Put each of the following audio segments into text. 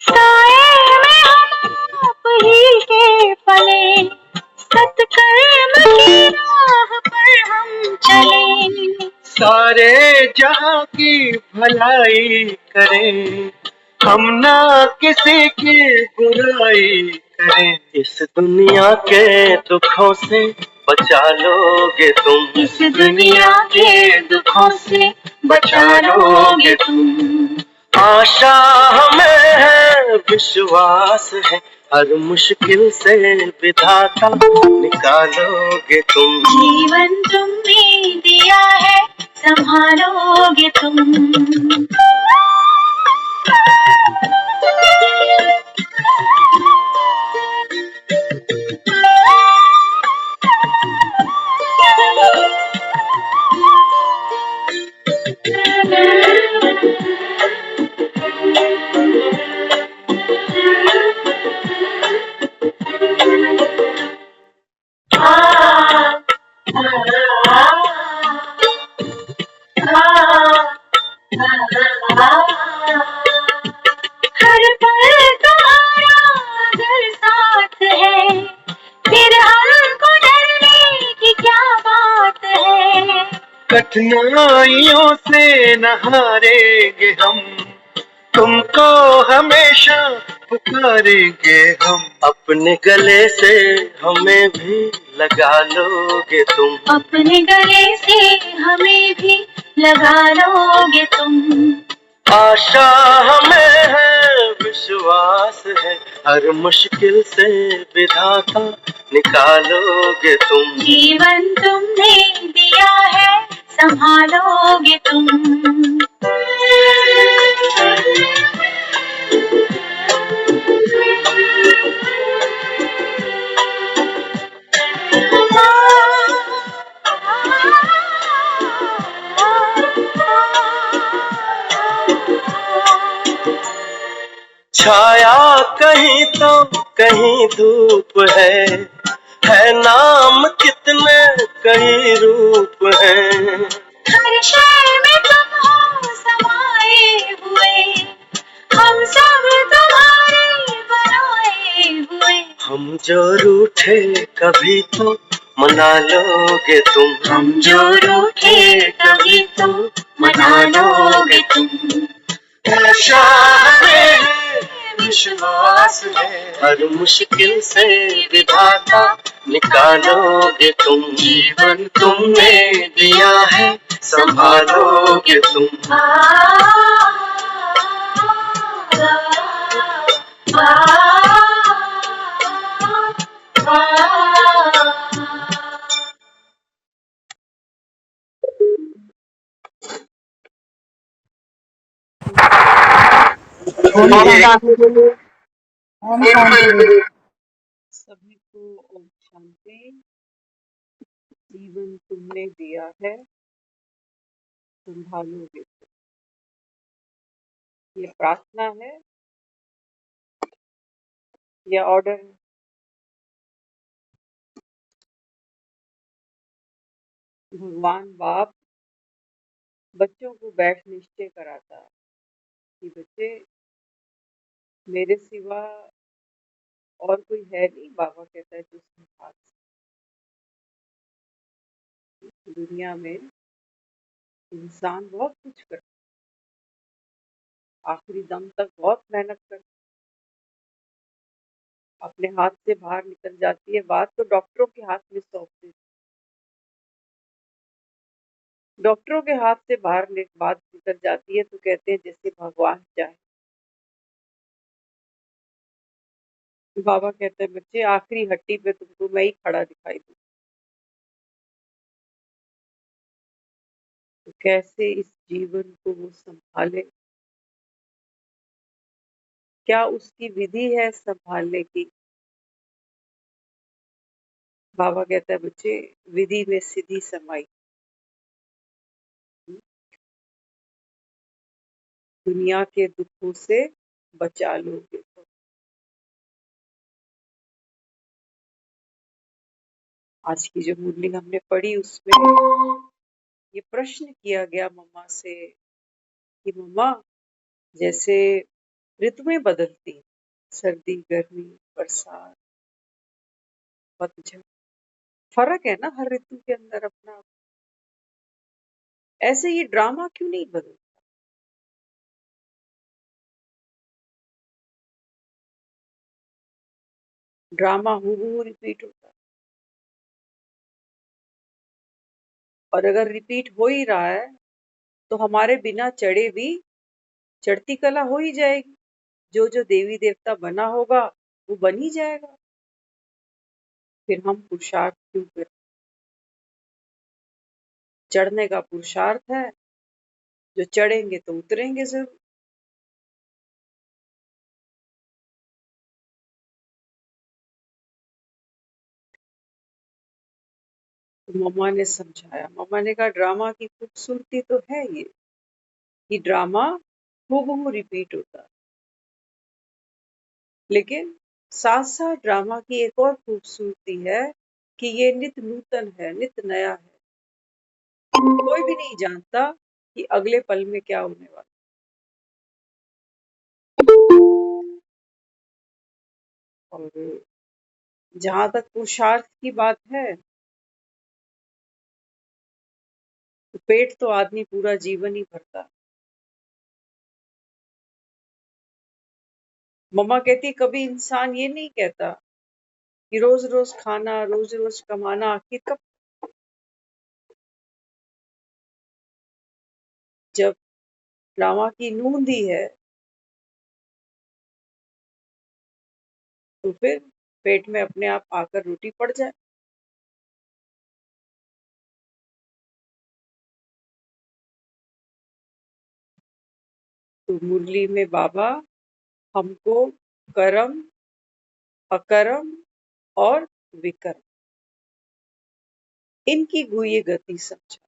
साए में हम आप ही के पले, सत्कर्म की राह पर हम चले। सारे जहां की भलाई करें, हम ना किसी की बुराई करें। इस दुनिया के दुखों से बचा लोगे तुम, इस दुनिया के दुखों से बचा लोगे तुम। आशा हमें है, विश्वास है, हर मुश्किल से विधाता निकालोगे तुम। जीवन तुमने दिया है, संभालोगे तुम। हर पल तुम्हारा अगर साथ है, फिर हमको डरने की क्या बात है। कठिनाइयों से न हारेंगे हम, तुमको हमेशा पुकारेंगे हम। अपने गले से हमें भी लगा लोगे तुम, अपने गले से हमें भी लगा लोगे तुम। आशा हमें है, विश्वास है, हर मुश्किल से विधाता निकालोगे तुम। जीवन तुमने दिया है, संभालोगे तुम। छाया कहीं तो कहीं धूप है नाम कितने कई रूप हैं। हर शय में तुम हो समाये हुए, हम सब तुम्हारे बनाए हुए। हम जो रूठे कभी तो मना लोगे तुम, हम जो रूठे कभी तो मना लोगे तुम। आशा हमें है, विश्वास है, हर मुश्किल से विधाता निकालोगे तुम। जीवन तुमने दिया है, संभालोगे तुम। सभी को ओम शांति। जीवन तुमने दिया है, संभालोगे। ये प्रार्थना है या ऑर्डर है? भगवान बाप बच्चों को बैठ निश्चय कराता है कि बच्चे मेरे सिवा और कोई है नहीं। बाबा कहता है जो संभाल दुनिया में इंसान बहुत कुछ करता, आखिरी दम तक बहुत मेहनत करता, अपने हाथ से बाहर निकल जाती है बात तो डॉक्टरों के हाथ में सौंप देती। डॉक्टरों के हाथ से बाहर बात निकल जाती है तो कहते हैं जैसे भगवान चाहे। बाबा कहते हैं बच्चे आखिरी हड्डी पे तुमको मैं ही खड़ा दिखाई दूं। तो कैसे इस जीवन को वो संभाले, क्या उसकी विधि है संभालने की? बाबा कहता है बच्चे विधि में सीधी समाई। दुनिया के दुखों से बचा लोगे तो आज की जो मुरली हमने पढ़ी उसमें ये प्रश्न किया गया मम्मा से कि मम्मा, जैसे ऋतुएं बदलती हैं, सर्दी, गर्मी, बरसात, पतझड़, फर्क है ना हर ऋतु के अंदर अपना। ऐसे ये ड्रामा क्यों नहीं बदलता? ड्रामा हूबहू रिपीट होता है। और अगर रिपीट हो ही रहा है तो हमारे बिना चढ़े भी चढ़ती कला हो ही जाएगी। जो जो देवी देवता बना होगा वो बन ही जाएगा। फिर हम पुरुषार्थ क्यों करें? चढ़ने का पुरुषार्थ है, जो चढ़ेंगे तो उतरेंगे जरूर। तो मम्मा ने समझाया, मम्मा ने कहा ड्रामा की खूबसूरती तो है ये कि ड्रामा हूबहू रिपीट होता है, लेकिन साथ साथ ड्रामा की एक और खूबसूरती है कि ये नित नूतन है, नित नया है। कोई भी नहीं जानता कि अगले पल में क्या होने वाला। और जहां तक पुरुषार्थ की बात है, तो पेट तो आदमी पूरा जीवन ही भरता। मम्मा कहती कभी इंसान ये नहीं कहता कि रोज रोज खाना, रोज रोज कमाना आखिर कब? जब ड्रामा की नींद ही है तो फिर पेट में अपने आप आकर रोटी पड़ जाए। तो मुरली में बाबा हमको कर्म, अकर्म और विकर्म, इनकी गुह्य गति समझा।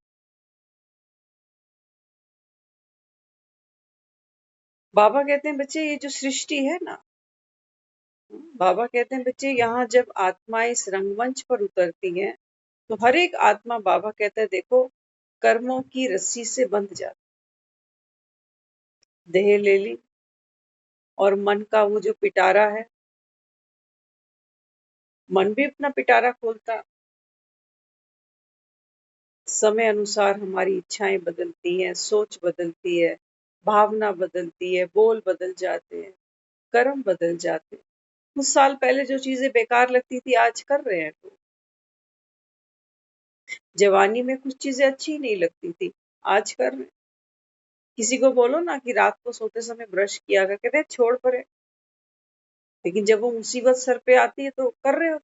बाबा कहते हैं बच्चे, ये जो सृष्टि है ना, बाबा कहते हैं बच्चे, यहाँ जब आत्माएं इस रंगमंच पर उतरती हैं तो हर एक आत्मा, बाबा कहता है देखो, कर्मों की रस्सी से बंध जाती। देह ले ली और मन का वो जो पिटारा है, मन भी अपना पिटारा खोलता। समय अनुसार हमारी इच्छाएं बदलती हैं, सोच बदलती है, भावना बदलती है, बोल बदल जाते हैं, कर्म बदल जाते हैं। कुछ साल पहले जो चीजें बेकार लगती थी आज कर रहे हैं तो। जवानी में कुछ चीजें अच्छी नहीं लगती थी, आज कर रहे हैं। किसी को बोलो ना कि रात को सोते समय ब्रश किया कर, कहते हैं छोड़ परे। लेकिन जब वो मुसीबत सर पे आती है तो कर रहे हो।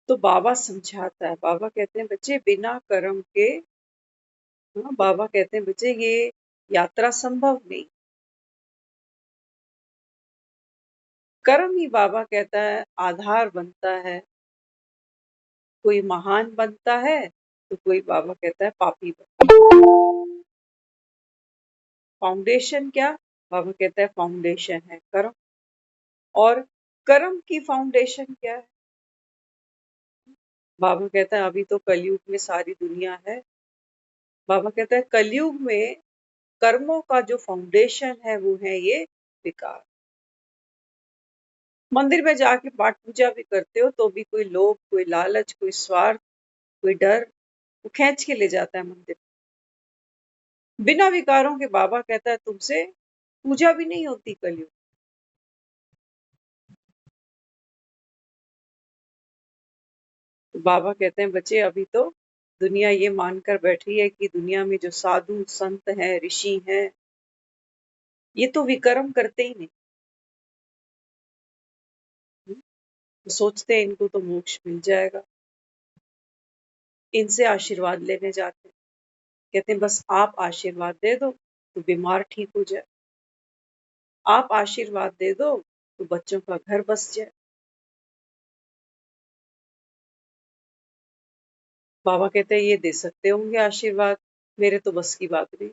तो बाबा समझाता है, बाबा कहते हैं बच्चे बिना कर्म के, हाँ, बाबा कहते हैं बच्चे ये यात्रा संभव नहीं। कर्म ही, बाबा कहता है, आधार बनता है। कोई महान बनता है तो कोई, बाबा कहता है, पापी बनता है। फाउंडेशन क्या? बाबा कहता है फाउंडेशन है कर्म। और कर्म की फाउंडेशन क्या है? बाबा कहता है अभी तो कलयुग में सारी दुनिया है। बाबा कहता है कलयुग में कर्मों का जो फाउंडेशन है वो है ये विकार। मंदिर में जाके पाठ पूजा भी करते हो तो भी कोई लोभ, कोई लालच, कोई स्वार्थ, कोई डर, वो खींच के ले जाता है मंदिर। बिना विकारों के, बाबा कहता है, तुमसे पूजा भी नहीं होती कलयुग। तो बाबा कहते हैं बच्चे, अभी तो दुनिया ये मानकर बैठी है कि दुनिया में जो साधु संत हैं, ऋषि हैं, ये तो विकर्म करते ही नहीं। तो सोचते हैं इनको तो मोक्ष मिल जाएगा, इनसे आशीर्वाद लेने जाते हैं। कहते हैं बस आप आशीर्वाद दे दो तो बीमार ठीक हो जाए, आप आशीर्वाद दे दो तो बच्चों का घर बस जाए। बाबा कहते हैं ये दे सकते होंगे आशीर्वाद, मेरे तो बस की बात नहीं।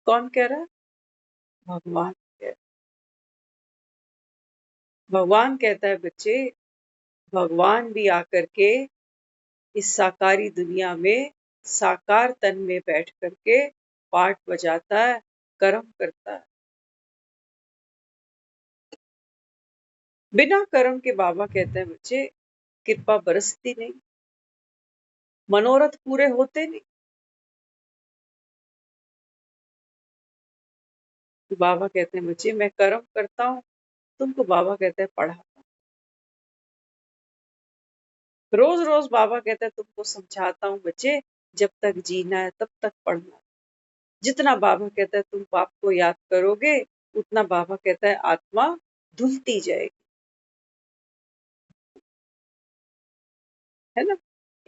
कौन कह रहा है? भगवान कह रहा है। भगवान कहता है बच्चे, भगवान भी आकर के इस साकारी दुनिया में साकार तन में बैठ करके पाठ बजाता है, कर्म करता है। बिना कर्म के बाबा कहते हैं बच्चे कृपा बरसती नहीं, मनोरथ पूरे होते नहीं। तो बाबा कहते हैं बच्चे मैं कर्म करता हूँ, तुमको बाबा कहते हैं पढ़ाता हूँ। रोज रोज बाबा कहते हैं तुमको समझाता हूँ बच्चे, जब तक जीना है तब तक पढ़ना। जितना बाबा कहता है तुम बाप को याद करोगे, उतना बाबा कहता है आत्मा धुलती जाएगी, है ना।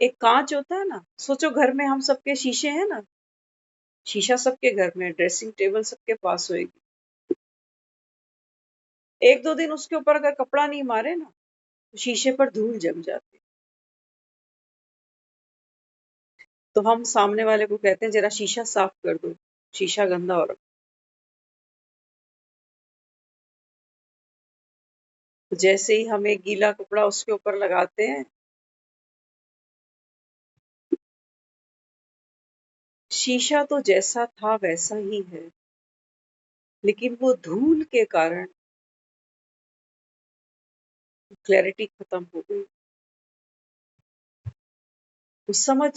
एक कांच होता है ना, सोचो घर में हम सबके शीशे हैं ना, शीशा सबके घर में, ड्रेसिंग टेबल सबके पास होएगी। एक दो दिन उसके ऊपर अगर कपड़ा नहीं मारे ना, तो शीशे पर धूल जम जाती। तो हम सामने वाले को कहते हैं जरा शीशा साफ कर दो, शीशा गंदा हो रहा। तो जैसे ही हम एक गीला कपड़ा उसके ऊपर लगाते हैं, शीशा तो जैसा था वैसा ही है, लेकिन वो धूल के कारण क्लैरिटी खत्म हो गई, वो समझ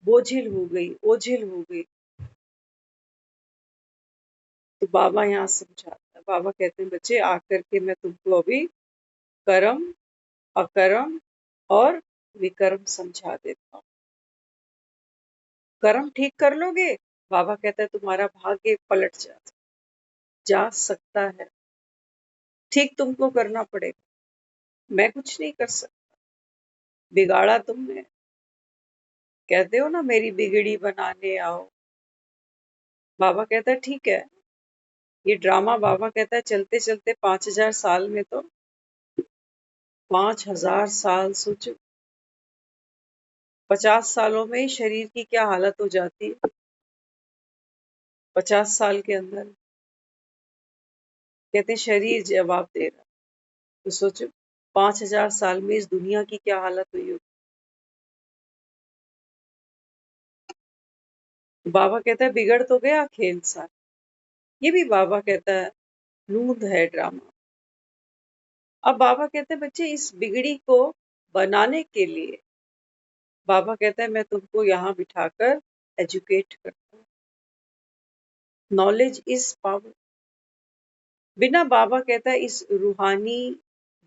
बोझिल हो गई, ओझिल हो गई। तो बाबा यहाँ समझाता है, बाबा कहते हैं बच्चे आकर के मैं तुमको अभी कर्म, अकर्म और विकर्म समझा देता हूँ। कर्म ठीक कर लोगे, बाबा कहता है तुम्हारा भाग्य पलट जा सकता है। ठीक तुमको करना पड़ेगा, मैं कुछ नहीं कर सकता, बिगाड़ा तुमने। कहते हो ना मेरी बिगड़ी बनाने आओ, बाबा कहता है ठीक है। ये ड्रामा बाबा कहता है चलते चलते 5000 साल में तो 5000 साल सोचो, 50 सालों में ही शरीर की क्या हालत हो जाती है। 50 साल के अंदर कहते हैं शरीर जवाब दे रहा, तो सोचो 5000 साल में इस दुनिया की क्या हालत हुई होगी। बाबा कहता है बिगड़ तो गया खेल सारा। ये भी बाबा कहता है नूंद है ड्रामा। अब बाबा कहते हैं बच्चे इस बिगड़ी को बनाने के लिए, बाबा कहता है मैं तुमको यहाँ बिठाकर एजुकेट करता हूँ। Knowledge is power. बिना बाबा कहता है इस रूहानी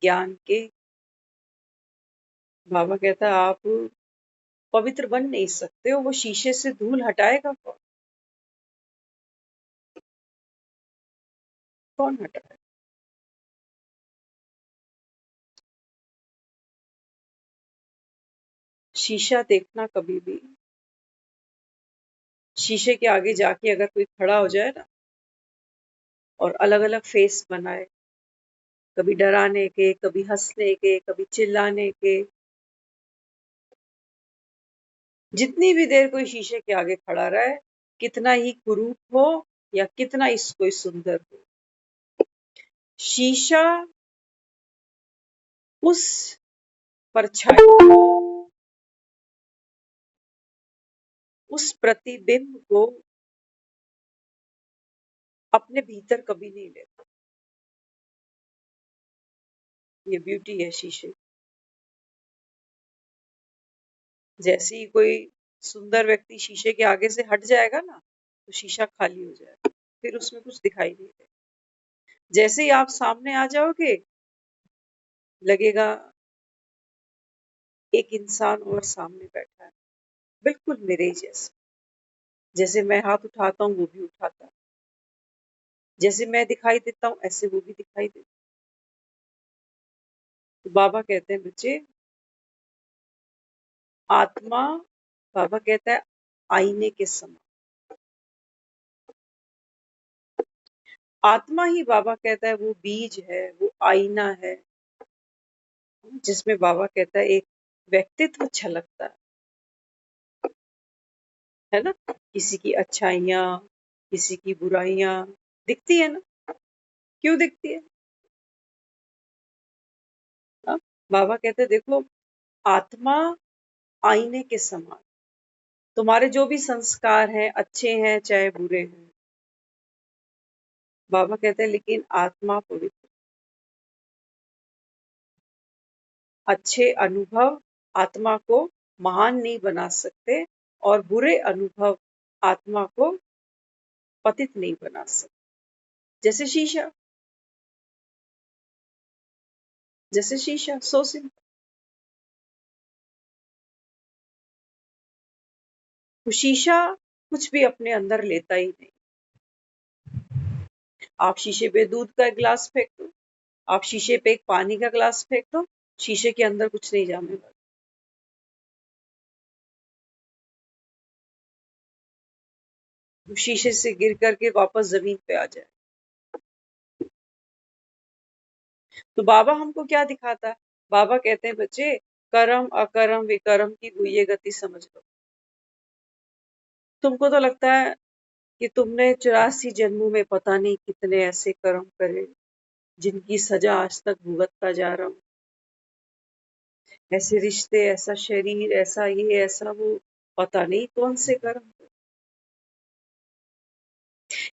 ज्ञान के, बाबा कहता है आप पवित्र बन नहीं सकते हो। वो शीशे से धूल हटाएगा कौन? कौन हटाएगा? शीशा देखना कभी भी, शीशे के आगे जाके अगर कोई खड़ा हो जाए ना और अलग अलग फेस बनाए, कभी डराने के, कभी हंसने के, कभी चिल्लाने के, जितनी भी देर कोई शीशे के आगे खड़ा रहे, कितना ही कुरूप हो या कितना ही कोई सुंदर हो, शीशा उस परछाई को, उस प्रतिबिंब को अपने भीतर कभी नहीं लेता। ये ब्यूटी है शीशे। जैसे ही कोई सुंदर व्यक्ति शीशे के आगे से हट जाएगा ना, तो शीशा खाली हो जाएगा, फिर उसमें कुछ दिखाई नहीं देगा। जैसे ही आप सामने आ जाओगे, लगेगा एक इंसान और सामने बैठा है, बिल्कुल मेरे ही जैसा। जैसे मैं हाथ उठाता हूँ वो भी उठाता है, जैसे मैं दिखाई देता हूँ ऐसे वो भी दिखाई देता है। तो बाबा कहते हैं बच्चे आत्मा, बाबा कहता है आईने के समान। आत्मा ही बाबा कहता है वो बीज है, वो आईना है, जिसमें बाबा कहता है एक व्यक्तित्व छलकता है ना। किसी की अच्छाइयाँ, किसी की बुराइयाँ दिखती है ना। क्यों दिखती है? बाबा कहते देखो, आत्मा आईने के समान, तुम्हारे जो भी संस्कार हैं, अच्छे हैं चाहे बुरे हैं, बाबा कहते हैं, लेकिन आत्मा पवित्र। अच्छे अनुभव आत्मा को महान नहीं बना सकते और बुरे अनुभव आत्मा को पतित नहीं बना सकते। जैसे शीशा, जैसे शीशा, सो सिंपल। तो शीशा कुछ भी अपने अंदर लेता ही नहीं। आप शीशे पे दूध का एक गिलास फेंक दो, आप शीशे पे एक पानी का गिलास फेंक दो, शीशे के अंदर कुछ नहीं जाने वाला। वो शीशे से गिर करके वापस जमीन पे आ जाए। तो बाबा हमको क्या दिखाता है? बाबा कहते हैं बच्चे, कर्म अकर्म विकर्म की गुह्य गति समझ लो। तुमको तो लगता है कि तुमने 84 जन्मों में पता नहीं कितने ऐसे कर्म करे जिनकी सजा आज तक भुगतता जा रहा हूं। ऐसे रिश्ते, ऐसा शरीर, ऐसा ये, ऐसा वो, पता नहीं कौन से कर्म,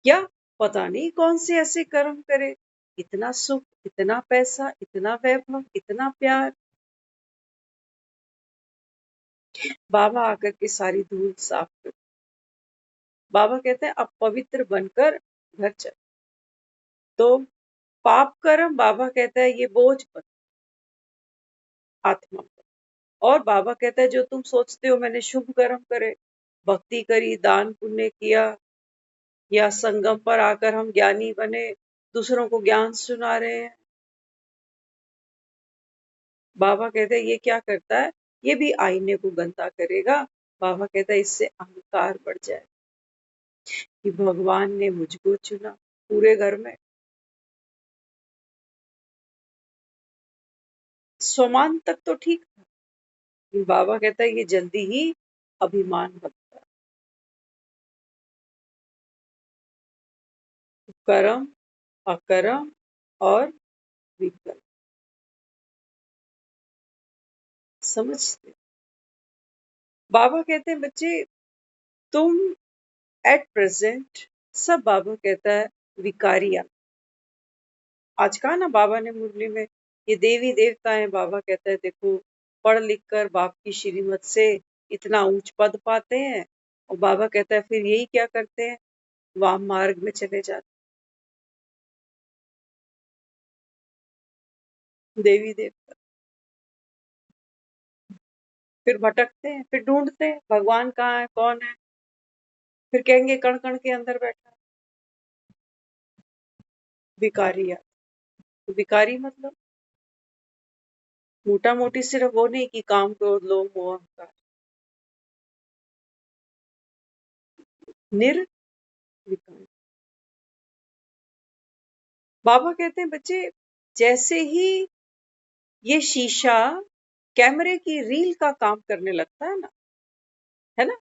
या पता नहीं कौन से ऐसे कर्म करे, इतना सुख, इतना पैसा, इतना वैभव, इतना प्यार। बाबा आकर के सारी धूल साफ कर। बाबा कहते हैं अब पवित्र बनकर घर चल। तो पाप कर्म, बाबा कहता है ये बोझ बन आत्मा पर। और बाबा कहता है जो तुम सोचते हो मैंने शुभ कर्म करे, भक्ति करी, दान पुण्य किया, या संगम पर आकर हम ज्ञानी बने, दूसरों को ज्ञान सुना रहे हैं, बाबा कहते हैं ये क्या करता है? ये भी आईने को गंदा करेगा। बाबा कहता है इससे अहंकार बढ़ जाए कि भगवान ने मुझको चुना पूरे घर में। स्वमान तक तो ठीक था, लेकिन बाबा कहता है ये जल्दी ही अभिमान बनता है। कर्म, अकर्म और विकर्म, समझते? बाबा कहते हैं बच्चे तुम एट प्रेजेंट, सब बाबा कहता है विकारिया। आज कहा ना बाबा ने मुरली में, ये देवी देवता है, बाबा कहता है देखो पढ़ लिख कर बाप की श्रीमत से इतना ऊंच पद पाते हैं, और बाबा कहता है फिर यही क्या करते हैं, वाम मार्ग में चले जाते देवी देवता। फिर भटकते हैं, फिर ढूंढते हैं भगवान कहाँ है, कौन है, फिर कहेंगे कण कण के अंदर बैठा है। भिखारी है। तो भिखारी मतलब मोटा मोटी सिर्फ वो नहीं कि काम क्रोध लोभ मोह अहंकार, निर्विकार। बाबा कहते हैं बच्चे जैसे ही ये शीशा कैमरे की रील का काम करने लगता है ना,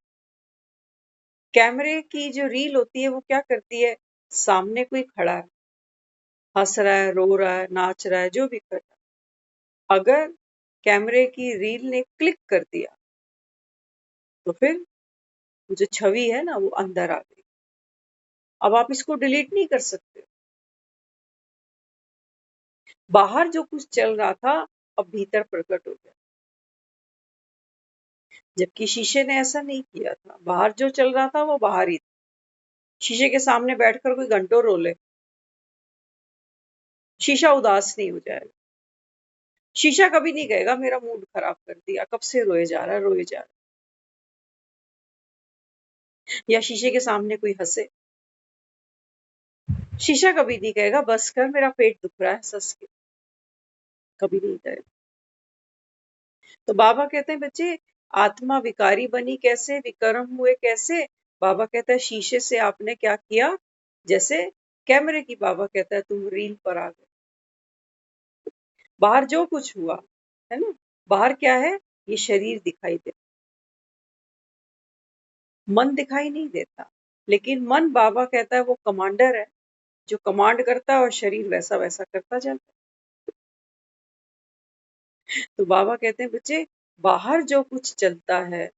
कैमरे की जो रील होती है वो क्या करती है, सामने कोई खड़ा है, हंस रहा है, रो रहा है, नाच रहा है, जो भी कर रहा है, अगर कैमरे की रील ने क्लिक कर दिया तो फिर वो जो छवि है ना वो अंदर आ गई। अब आप इसको डिलीट नहीं कर सकते। बाहर जो कुछ चल रहा था अब भीतर प्रकट हो गया, जबकि शीशे ने ऐसा नहीं किया था। बाहर जो चल रहा था वो बाहर ही था। शीशे के सामने बैठकर कोई घंटों रोले, शीशा उदास नहीं हो जाएगा। शीशा कभी नहीं कहेगा मेरा मूड खराब कर दिया, कब से रोए जा रहा है, रोए जा रहा है। या शीशे के सामने कोई हंसे, शीशा कभी नहीं कहेगा बस कर मेरा पेट दुख रहा है सस के, कभी नहीं कहेगा। तो बाबा कहते हैं बच्चे आत्मा विकारी बनी कैसे, विकर्म हुए कैसे? बाबा कहता है शीशे से आपने क्या किया, जैसे कैमरे की, बाबा कहता है तुम रील पर आ गए। बाहर जो कुछ हुआ है ना, बाहर क्या है, ये शरीर दिखाई दे, मन दिखाई नहीं देता, लेकिन मन बाबा कहता है वो कमांडर है जो कमांड करता है और शरीर वैसा वैसा करता जाता है। तो बाबा कहते हैं बच्चे, बाहर जो कुछ चलता है,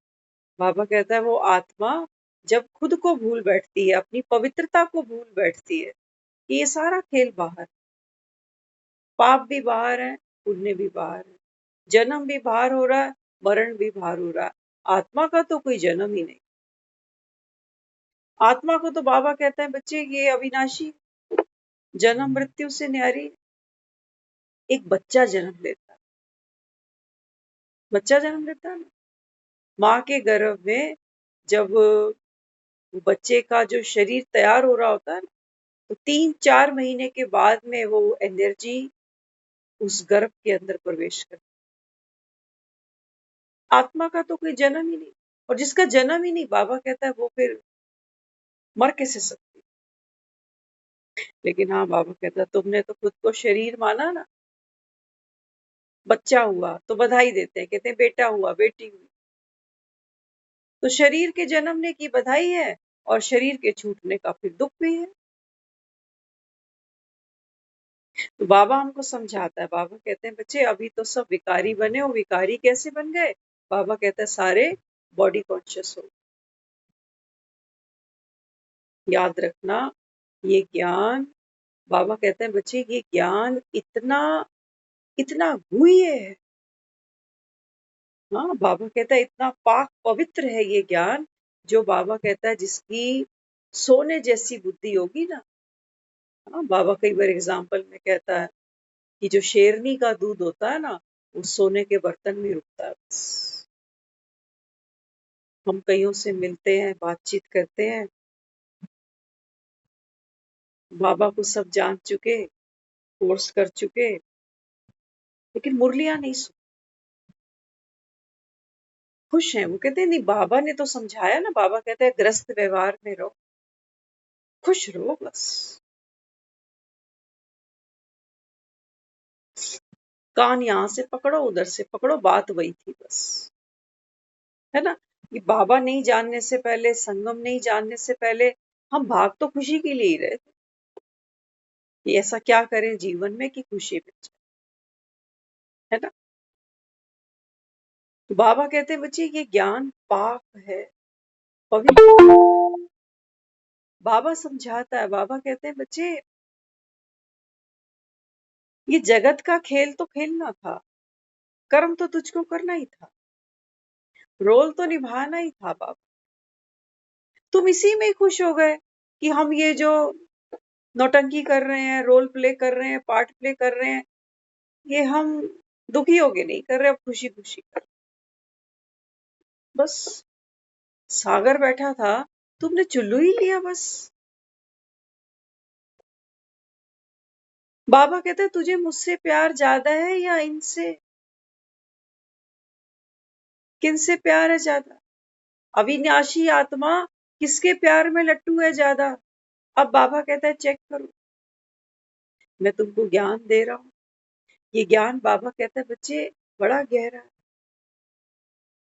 बाबा कहता है वो आत्मा जब खुद को भूल बैठती है, अपनी पवित्रता को भूल बैठती है, ये सारा खेल बाहर, पाप भी बाहर है, पुण्य भी बाहर है, जन्म भी बाहर हो रहा है, मरण भी बाहर हो रहा है। आत्मा का तो कोई जन्म ही नहीं। आत्मा को तो बाबा कहते हैं बच्चे ये अविनाशी, जन्म मृत्यु से न्यारी। एक बच्चा जन्म लेता है, बच्चा जन्म लेता है ना, माँ के गर्भ में जब वो बच्चे का जो शरीर तैयार हो रहा होता है ना, तो 3-4 महीने के बाद में वो एनर्जी उस गर्भ के अंदर प्रवेश करती। आत्मा का तो कोई जन्म ही नहीं, और जिसका जन्म ही नहीं, बाबा कहता है वो फिर मर कैसे सकती। लेकिन हाँ, बाबा कहता है तुमने तो खुद को शरीर माना ना, बच्चा हुआ तो बधाई देते हैं, कहते हैं बेटा हुआ, बेटी हुई, तो शरीर के जन्मने की बधाई है और शरीर के छूटने का फिर दुख भी है। तो बाबा हमको समझाता है, बाबा कहते हैं बच्चे अभी तो सब विकारी बने हो, विकारी कैसे बन गए? बाबा कहता है सारे बॉडी कॉन्शियस हो। याद रखना, ये ज्ञान, बाबा कहते हैं बच्चे ये ज्ञान इतना इतना गुह्य है। हाँ, बाबा कहता है इतना पाक पवित्र है ये ज्ञान, जो बाबा कहता है जिसकी सोने जैसी बुद्धि होगी ना। हाँ, बाबा कई बार एग्जाम्पल में कहता है कि जो शेरनी का दूध होता है ना, वो सोने के बर्तन में रुकता है बस। हम कईयों से मिलते हैं, बातचीत करते हैं, बाबा को सब जान चुके, कोर्स कर चुके, लेकिन मुरलियां नहीं सुन, खुश हैं। वो कहते हैं नहीं, बाबा ने तो समझाया ना, बाबा कहते हैं ग्रस्त व्यवहार में रहो, खुश रहो बस। कान यहाँ से पकड़ो, उधर से पकड़ो, बात वही थी बस, है ना। ये बाबा नहीं जानने से पहले, संगम नहीं जानने से पहले, हम भाग तो खुशी के लिए ही रहे थे कि ऐसा क्या करें जीवन में कि खुशी मिल जाए, है ना। तो बाबा कहते हैं बच्चे ये ज्ञान पाक है, पवित्र। बाबा समझाता है, बाबा कहते हैं बच्चे ये जगत का खेल तो खेलना था, कर्म तो तुझको करना ही था, रोल तो निभाना ही था बाबा। तुम इसी में ही खुश हो गए कि हम ये जो नौटंकी कर रहे हैं, रोल प्ले कर रहे हैं, पार्ट प्ले कर रहे हैं, ये हम दुखी होके नहीं कर रहे, अब खुशी खुशी कर रहे। बस सागर बैठा था, तुमने चुल्लू ही लिया बस। बाबा कहते हैं तुझे मुझसे प्यार ज्यादा है या इनसे, किनसे प्यार है ज्यादा? अविनाशी आत्मा किसके प्यार में लट्टू है ज्यादा? अब बाबा कहता है चेक करो, मैं तुमको ज्ञान दे रहा हूँ, ये ज्ञान बाबा कहता है बच्चे बड़ा गहरा है।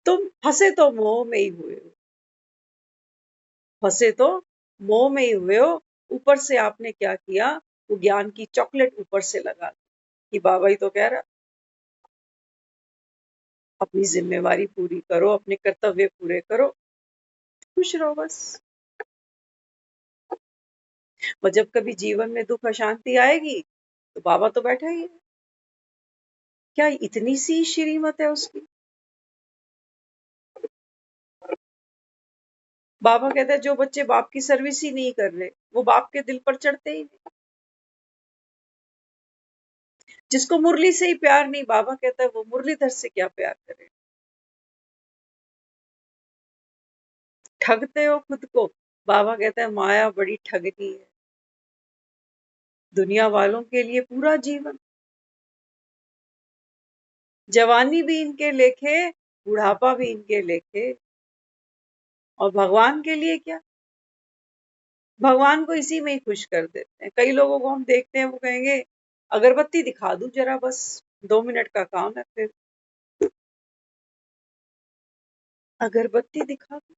तुम फंसे तो मोह में ही हुए हो, फंसे तो मोह में ही हुए हो। ऊपर से आपने क्या किया, वो ज्ञान की चॉकलेट ऊपर से लगा दी कि बाबा ही तो कह रहा, अपनी जिम्मेवारी पूरी करो, अपने कर्तव्य पूरे करो, खुश रहो बस। और जब कभी जीवन में दुख अशांति आएगी तो बाबा तो बैठा ही है। क्या इतनी सी श्रीमत है उसकी? बाबा कहते हैं जो बच्चे बाप की सर्विस ही नहीं कर रहे, वो बाप के दिल पर चढ़ते ही नहीं। जिसको मुरली से ही प्यार नहीं, बाबा कहता है वो मुरलीधर से क्या प्यार करे। ठगते हो खुद को, बाबा कहता है माया बड़ी ठगनी है। दुनिया वालों के लिए पूरा जीवन, जवानी भी इनके लेखे, बुढ़ापा भी इनके लेखे, और भगवान के लिए क्या? भगवान को इसी में ही खुश कर देते हैं। कई लोगों को हम देखते हैं, वो कहेंगे अगरबत्ती दिखा दूं जरा, बस 2 मिनट का काम है, फिर अगरबत्ती दिखा दूं।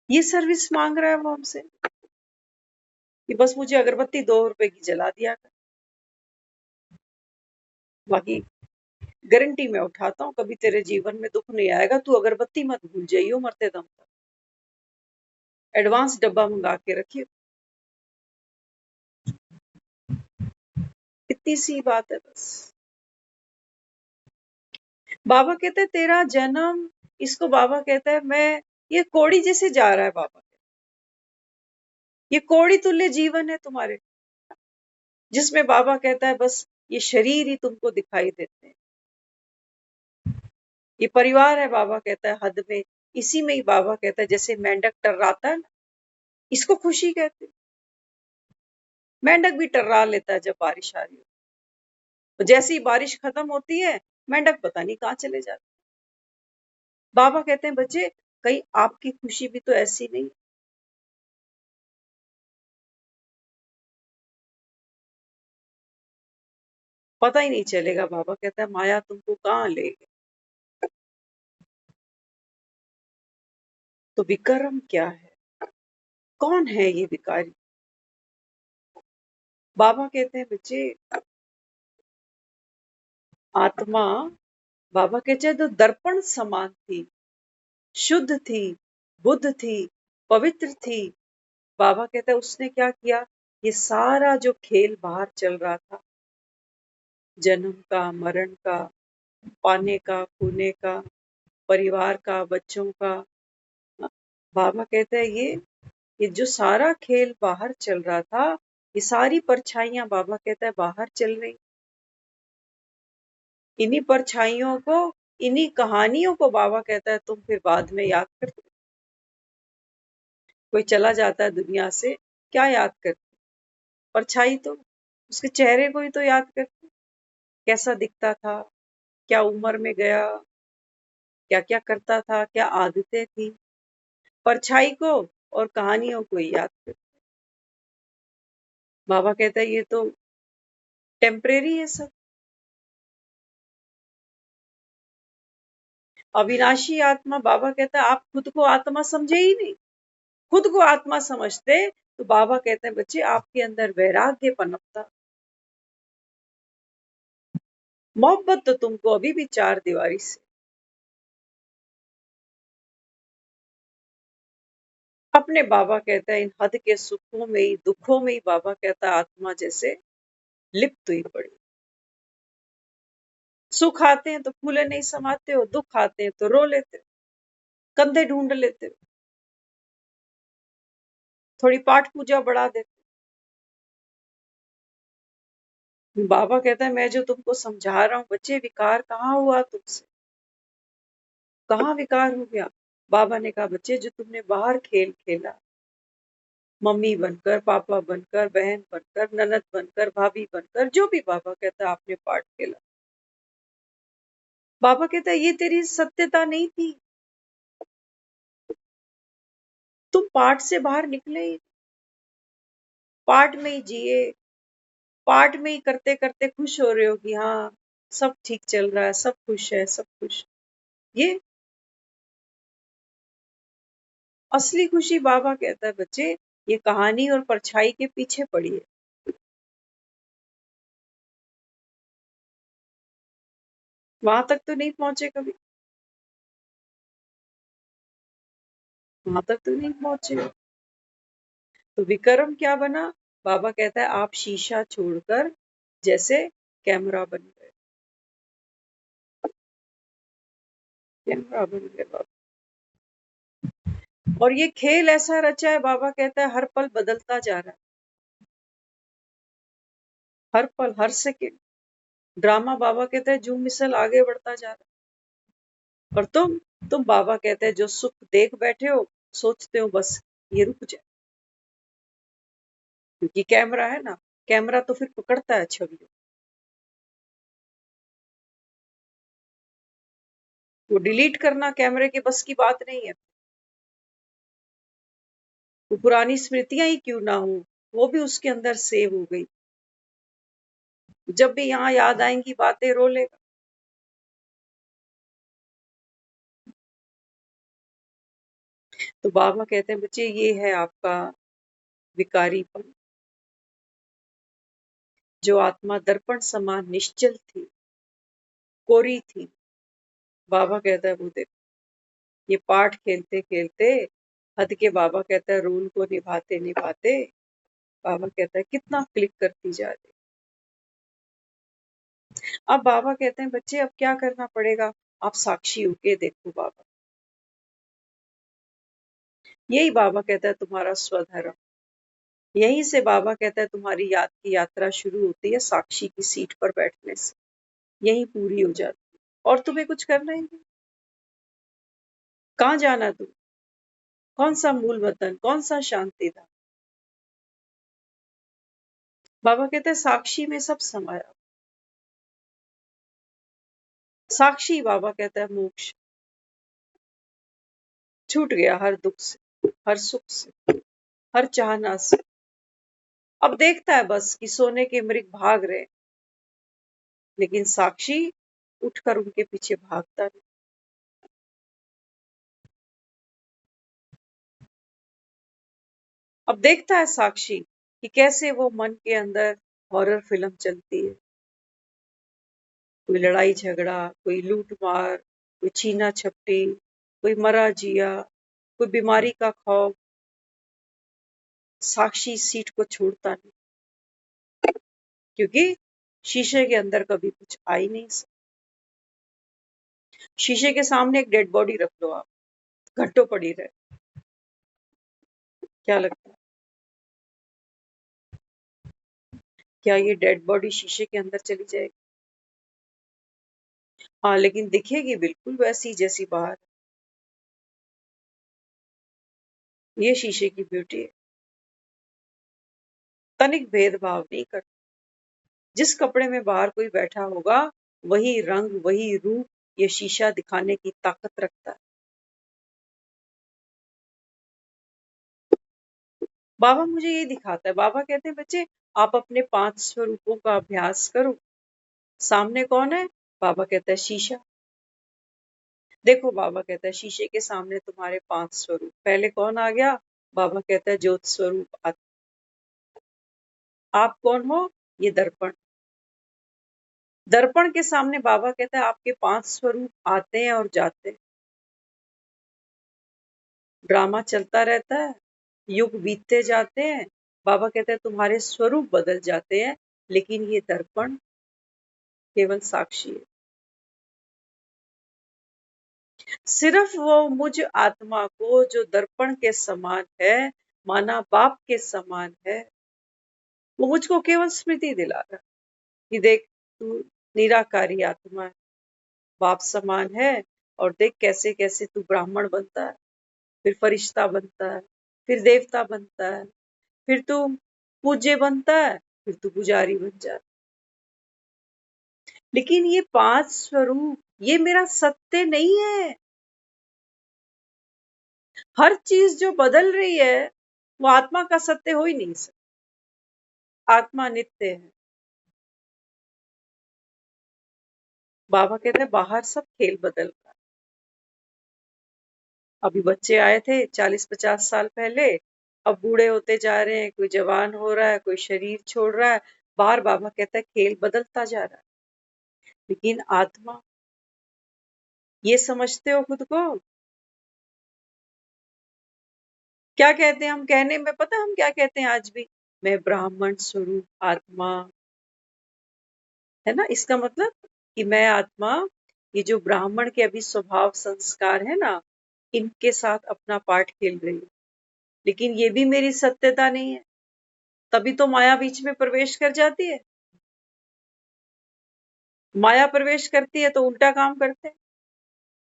ये सर्विस मांग रहा है वो हमसे। कि बस मुझे अगरबत्ती 2 रुपए की जला दिया कर, बाकी गारंटी मैं उठाता हूँ कभी तेरे जीवन में दुख नहीं आएगा, तू अगरबत्ती मत भूल जाइयो मरते दम तक, एडवांस डब्बा मंगा के रखियो। इतनी सी बात है बस। बाबा कहते हैं तेरा जन्म, इसको बाबा कहता है मैं, ये कोड़ी जैसे जा रहा है बाबा, ये कोड़ी तुल्य जीवन है तुम्हारे, जिसमें बाबा कहता है बस ये शरीर ही तुमको दिखाई देते हैं, ये परिवार है बाबा कहता है हद में, इसी में ही बाबा कहता है जैसे मेंढक टर्राता है ना, इसको खुशी कहते हैं। मेंढक भी टर्रा लेता है जब बारिश आ रही हो, तो जैसे ही बारिश खत्म होती है मेंढक पता नहीं कहाँ चले जाते। बाबा कहते हैं बच्चे कहीं आपकी खुशी भी तो ऐसी नहीं, पता ही नहीं चलेगा। बाबा कहता है माया तुमको कहाँ ले गई। तो विक्रम क्या है, कौन है ये विकारी? बाबा कहते हैं बच्चे आत्मा, बाबा कहते हैं तो दर्पण समान थी, शुद्ध थी, बुद्ध थी, पवित्र थी। बाबा कहते हैं उसने क्या किया, ये सारा जो खेल बाहर चल रहा था, जन्म का, मरण का, पाने का, खोने का, परिवार का, बच्चों का, बाबा कहते हैं ये जो सारा खेल बाहर चल रहा था, ये सारी परछाइयां बाबा कहता है बाहर चल रही, इन्हीं परछाइयों को, इन्हीं कहानियों को बाबा कहता है तुम फिर बाद में याद करते। कोई चला जाता है दुनिया से, क्या याद करते? परछाई तो, उसके चेहरे को ही तो याद करते, कैसा दिखता था, क्या उम्र में गया, क्या क्या करता था, क्या आदतें थी। परछाई को और कहानियों को ही याद करते। बाबा कहता है ये तो टेम्परेरी है सब, अविनाशी आत्मा। बाबा कहता है आप खुद को आत्मा समझे ही नहीं, खुद को आत्मा समझते तो बाबा कहते हैं बच्चे आपके अंदर वैराग्य पनपता, मोहब्बत तो तुमको अभी भी चार दीवारी से। अपने बाबा कहता है इन हद के सुखों में ही, दुखों में ही बाबा कहता है आत्मा जैसे लिप्त हुई पड़ी। सुख आते हैं तो फूले नहीं समाते हो, दुख आते हैं तो रो लेते हो, कंधे ढूंढ लेते हो, थोड़ी पाठ पूजा बढ़ा देते हो। बाबा कहता है मैं जो तुमको समझा रहा हूँ बच्चे, विकार कहाँ हुआ तुमसे, कहाँ विकार हो गया? बाबा ने कहा बच्चे जो तुमने बाहर खेल खेला, मम्मी बनकर, पापा बनकर, बहन बनकर, ननद बनकर, भाभी बनकर, जो भी बाबा कहता है आपने पाठ खेला, बाबा कहता है ये तेरी सत्यता नहीं थी, तुम पाठ से बाहर निकले ही, पाठ में ही जिए, पाठ में ही करते करते खुश हो रहे हो कि हाँ सब ठीक चल रहा है, सब खुश है, सब खुश। ये असली खुशी बाबा कहता है बच्चे ये कहानी और परछाई के पीछे पड़ी है। वहां तक तो नहीं पहुंचे कभी, वहां तक तो नहीं पहुंचे। तो विक्रम क्या बना? बाबा कहता है आप शीशा छोड़कर जैसे कैमरा बन गए, कैमरा बन गए बाबा। और ये खेल ऐसा रचा है, बाबा कहता है हर पल बदलता जा रहा है, हर पल हर सेकंड ड्रामा बाबा कहता है झूम मिसल आगे बढ़ता जा रहा है। और तुम बाबा कहते हैं जो सुख देख बैठे हो, सोचते हो बस ये रुक जाए, क्योंकि कैमरा है ना, कैमरा तो फिर पकड़ता है छवि, वो डिलीट करना कैमरे के बस की बात नहीं है। वो पुरानी स्मृतियां ही क्यों ना हो, वो भी उसके अंदर सेव हो गई, जब भी यहाँ याद आएंगी बातें रो लेगा। तो बाबा कहते हैं बच्चे ये है आपका विकारीपन, जो आत्मा दर्पण समान निश्चल थी, कोरी थी, बाबा कहता है वो देखो, ये पाठ खेलते खेलते हद के बाबा कहता है रोल को निभाते निभाते बाबा कहता है कितना क्लिक करती जा रही। अब बाबा कहते हैं बच्चे अब क्या करना पड़ेगा, आप साक्षी होके देखो बाबा। यही बाबा कहता है तुम्हारा स्वधर्म। यहीं से बाबा कहता है तुम्हारी याद की यात्रा शुरू होती है साक्षी की सीट पर बैठने से, यही पूरी हो जाती है और तुम्हें कुछ करना ही नहीं। कहाँ जाना तुम, कौन सा मूल वतन, कौन सा शांति था। बाबा कहते हैं साक्षी में सब समाया। साक्षी बाबा कहता है मोक्ष, छूट गया हर दुख से, हर सुख से, हर चाहना से। अब देखता है बस कि सोने के मृग भाग रहे, लेकिन साक्षी उठकर उनके पीछे भागता नहीं। अब देखता है साक्षी कि कैसे वो मन के अंदर हॉरर फिल्म चलती है, कोई लड़ाई झगड़ा, कोई लूट मार, कोई छीना झपटी, कोई मरा जिया, कोई बीमारी का खौफ। साक्षी सीट को छोड़ता नहीं, क्योंकि शीशे के अंदर कभी कुछ आ ही नहीं सकता। शीशे के सामने एक डेड बॉडी रख लो आप, घट्टो पड़ी रहे, क्या लगता है क्या ये डेड बॉडी शीशे के अंदर चली जाएगी? हाँ, लेकिन दिखेगी बिल्कुल वैसी जैसी बाहर। ये शीशे की ब्यूटी है, तनिक भेदभाव नहीं करता। जिस कपड़े में बाहर कोई बैठा होगा वही रंग वही रूप ये शीशा दिखाने की ताकत रखता है। बाबा मुझे ये दिखाता है। बाबा कहते हैं बच्चे आप अपने 5 स्वरूपों का अभ्यास करो। सामने कौन है? बाबा कहता है शीशा। देखो बाबा कहता है शीशे के सामने तुम्हारे 5 स्वरूप। पहले कौन आ गया? बाबा कहता है ज्योत स्वरूप आप कौन हो? ये दर्पण। दर्पण के सामने बाबा कहता है आपके 5 स्वरूप आते हैं और जाते हैं। ड्रामा चलता रहता है, युग बीतते जाते हैं। बाबा कहते हैं तुम्हारे स्वरूप बदल जाते हैं, लेकिन ये दर्पण केवल साक्षी है। सिर्फ वो मुझ आत्मा को जो दर्पण के समान है, माना बाप के समान है, वो मुझको केवल स्मृति दिला रहा है कि देख तू निराकारी आत्मा है, बाप समान है। और देख कैसे कैसे तू ब्राह्मण बनता है, फिर फरिश्ता बनता है, फिर देवता बनता है, फिर तू पूज्य बनता है, फिर तू पुजारी बन जाता है। लेकिन ये 5 स्वरूप ये मेरा सत्य नहीं है। हर चीज जो बदल रही है वो आत्मा का सत्य हो ही नहीं सकता। आत्मा नित्य है। बाबा कहते हैं बाहर सब खेल बदल रहा है। अभी बच्चे आए थे 40-50 साल पहले, अब बूढ़े होते जा रहे हैं, कोई जवान हो रहा है, कोई शरीर छोड़ रहा है। बाहर बाबा कहता है खेल बदलता जा रहा है, लेकिन आत्मा ये समझते हो खुद को? क्या कहते हैं हम? कहने में पता है हम क्या कहते हैं आज भी? मैं ब्राह्मण स्वरूप आत्मा, है ना? इसका मतलब कि मैं आत्मा, ये जो ब्राह्मण के अभी स्वभाव संस्कार है ना, इनके साथ अपना पार्ट खेल रही हूँ। लेकिन ये भी मेरी सत्यता नहीं है, तभी तो माया बीच में प्रवेश कर जाती है। माया प्रवेश करती है तो उल्टा काम करते हैं।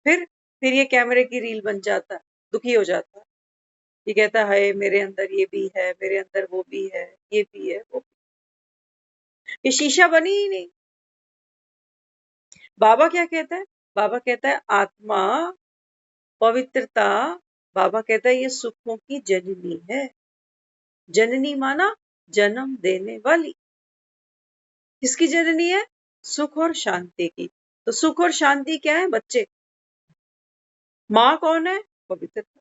फिर ये कैमरे की रील बन जाता है, दुखी हो जाता है। ये कहता है मेरे अंदर ये भी है, मेरे अंदर वो भी है, ये भी है, वो भी। ये शीशा बनी ही नहीं। बाबा क्या कहता है? बाबा कहता है आत्मा पवित्रता, बाबा कहता है ये सुखों की जननी है। जननी माना जन्म देने वाली। किसकी जननी है? सुख और शांति की। तो सुख और शांति क्या है बच्चे? माँ कौन है? पवित्रता।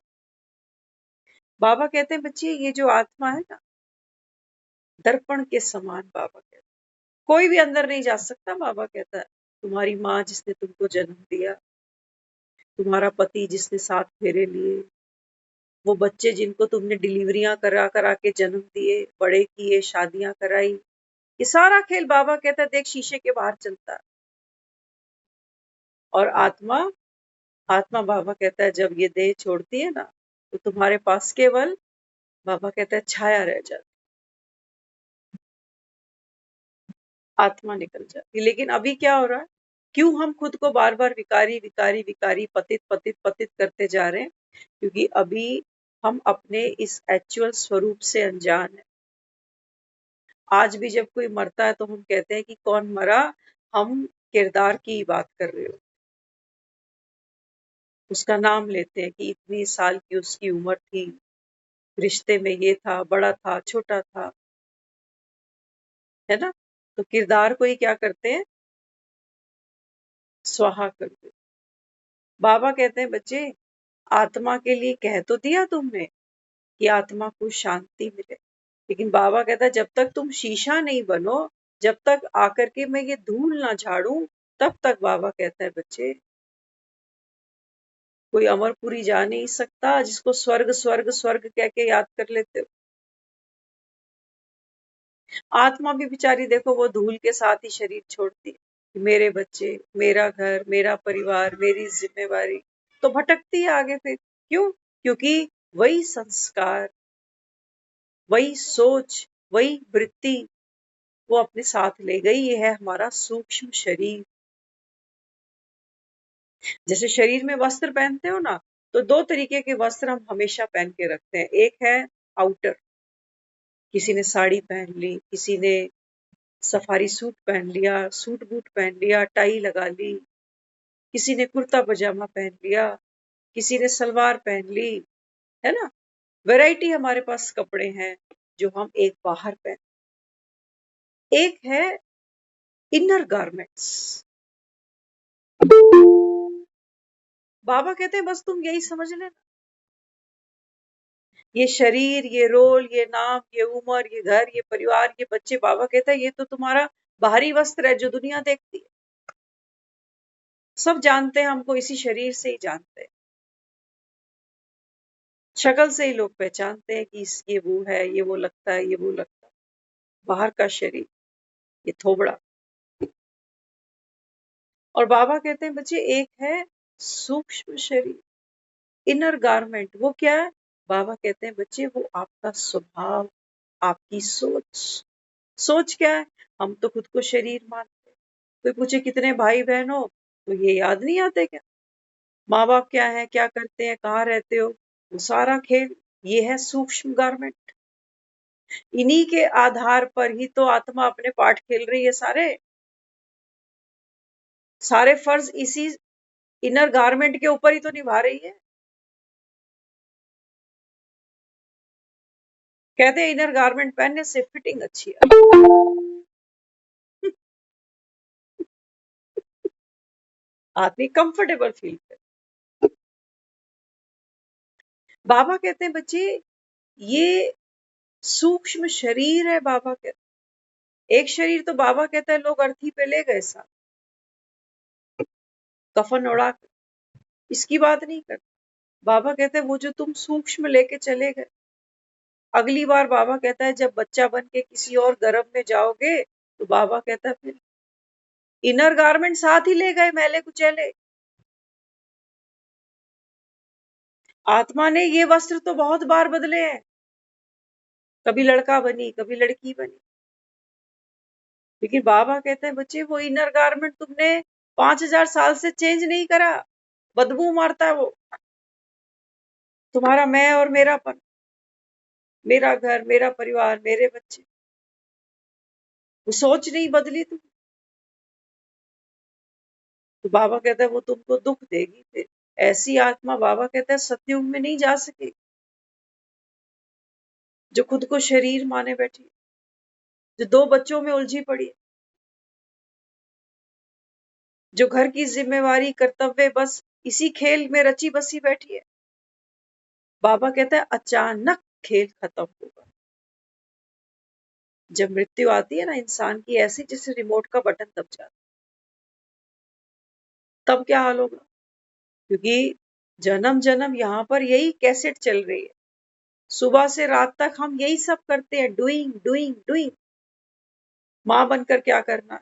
बाबा कहते हैं बच्चे ये जो आत्मा है ना, दर्पण के समान बाबा कहते हैं। कोई भी अंदर नहीं जा सकता। बाबा कहता है तुम्हारी माँ जिसने तुमको जन्म दिया, तुम्हारा पति जिसने 7 फेरे लिए, वो बच्चे जिनको तुमने डिलीवरियां करा करा के जन्म दिए, बड़े किए, शादियां कराई, ये सारा खेल बाबा कहता है देख शीशे के बाहर चलता है। और आत्मा, आत्मा बाबा कहता है जब ये देह छोड़ती है ना, तो तुम्हारे पास केवल, बाबा कहता है छाया रह जाती, आत्मा निकल जाती। लेकिन अभी क्या हो रहा है, क्यों हम खुद को बार बार विकारी विकारी विकारी, पतित पतित पतित करते जा रहे हैं? क्योंकि अभी हम अपने इस एक्चुअल स्वरूप से अनजान है। आज भी जब कोई मरता है तो हम कहते हैं कि कौन मरा, हम किरदार की बात कर रहे हो, उसका नाम लेते हैं कि इतनी साल की उसकी उम्र थी, रिश्ते में ये था, बड़ा था, छोटा था, है ना? तो किरदार को ही क्या करते हैं, स्वाहा कर दे। बाबा कहते हैं बच्चे, आत्मा के लिए कह तो दिया तुमने कि आत्मा को शांति मिले, लेकिन बाबा कहता है जब तक तुम शीशा नहीं बनो, जब तक आकर के मैं ये धूल ना झाड़ू, तब तक बाबा कहता है बच्चे, कोई अमरपुरी जा नहीं सकता जिसको स्वर्ग स्वर्ग स्वर्ग कह के याद कर लेते हो। आत्मा भी बेचारी देखो वो धूल के साथ ही शरीर छोड़ती है, मेरे बच्चे, मेरा घर, मेरा परिवार, मेरी जिम्मेवारी, तो भटकती है आगे फिर। क्यों? क्योंकि वही संस्कार, वही सोच, वही वृत्ति वो अपने साथ ले गई। ये है हमारा सूक्ष्म शरीर। जैसे शरीर में वस्त्र पहनते हो ना, तो 2 तरीके के वस्त्र हम हमेशा पहन के रखते हैं। एक है आउटर, किसी ने साड़ी पहन ली, किसी ने सफारी सूट पहन लिया, सूट बूट पहन लिया, टाई लगा ली, किसी ने कुर्ता पजामा पहन लिया, किसी ने सलवार पहन ली, है ना? वैरायटी हमारे पास कपड़े हैं जो हम एक बाहर पहन, एक है इनर गारमेंट्स। बाबा कहते हैं बस तुम यही समझ लेना, ये शरीर, ये रोल, ये नाम, ये उम्र, ये घर, ये परिवार, ये बच्चे, बाबा कहता है ये तो तुम्हारा बाहरी वस्त्र है जो दुनिया देखती है। सब जानते हैं, हमको इसी शरीर से ही जानते हैं, शक्ल से ही लोग पहचानते हैं कि ये वो है, ये वो लगता है, ये वो लगता है। बाहर का शरीर, ये थोबड़ा। और बाबा कहते हैं बच्चे एक है सूक्ष्म शरीर, इनर गारमेंट। वो क्या है? बाबा कहते हैं बच्चे वो आपका स्वभाव, आपकी सोच। सोच क्या है? हम तो खुद को शरीर मानते हैं। कोई पूछे कितने भाई बहन हो, तो ये याद नहीं आते क्या? माँ बाप क्या है, क्या करते हैं, कहाँ रहते हो, वो सारा खेल, ये है सूक्ष्म गारमेंट। इन्हीं के आधार पर ही तो आत्मा अपने पाठ खेल रही है। सारे सारे फर्ज इसी इनर गारमेंट के ऊपर ही तो निभा रही है। कहते हैं इनर गारमेंट पहनने से फिटिंग अच्छी है। आदमी कंफर्टेबल फील करे। बाबा कहते हैं बच्चे ये सूक्ष्म शरीर है। बाबा कहते एक शरीर तो बाबा कहता है लोग अर्थी पे ले गए साथ, कफन उड़ा कर, इसकी बात नहीं करते। बाबा कहते हैं वो जो तुम सूक्ष्म लेके चले गए, अगली बार बाबा कहता है जब बच्चा बन के किसी और गर्भ में जाओगे, तो बाबा कहता है फिर इनर गारमेंट साथ ही ले गए, मैले कुचैले। आत्मा ने ये वस्त्र तो बहुत बार बदले हैं, कभी लड़का बनी, कभी लड़की बनी, लेकिन बाबा कहते हैं बच्चे वो इनर गारमेंट तुमने 5000 साल से चेंज नहीं करा, बदबू मारता है वो। तुम्हारा मैं और मेरापन, मेरा घर, मेरा परिवार, मेरे बच्चे, वो सोच नहीं बदली तुम। तो बाबा कहता है वो तुमको दुख देगी फिर। ऐसी आत्मा बाबा कहता है सतयुग में नहीं जा सकेगी, जो खुद को शरीर माने बैठी है, जो 2 बच्चों में उलझी पड़ी है, जो घर की जिम्मेवारी, कर्तव्य बस इसी खेल में रची बसी बैठी है। बाबा कहता है अचानक खेल खत्म होगा। जब मृत्यु आती है ना इंसान की, ऐसी जैसे रिमोट का बटन दब जाता, तब क्या हाल होगा? क्योंकि जन्म जन्म यहाँ पर यही कैसेट चल रही है, सुबह से रात तक हम यही सब करते हैं, डूइंग डूइंग डूइंग। माँ बनकर क्या करना है,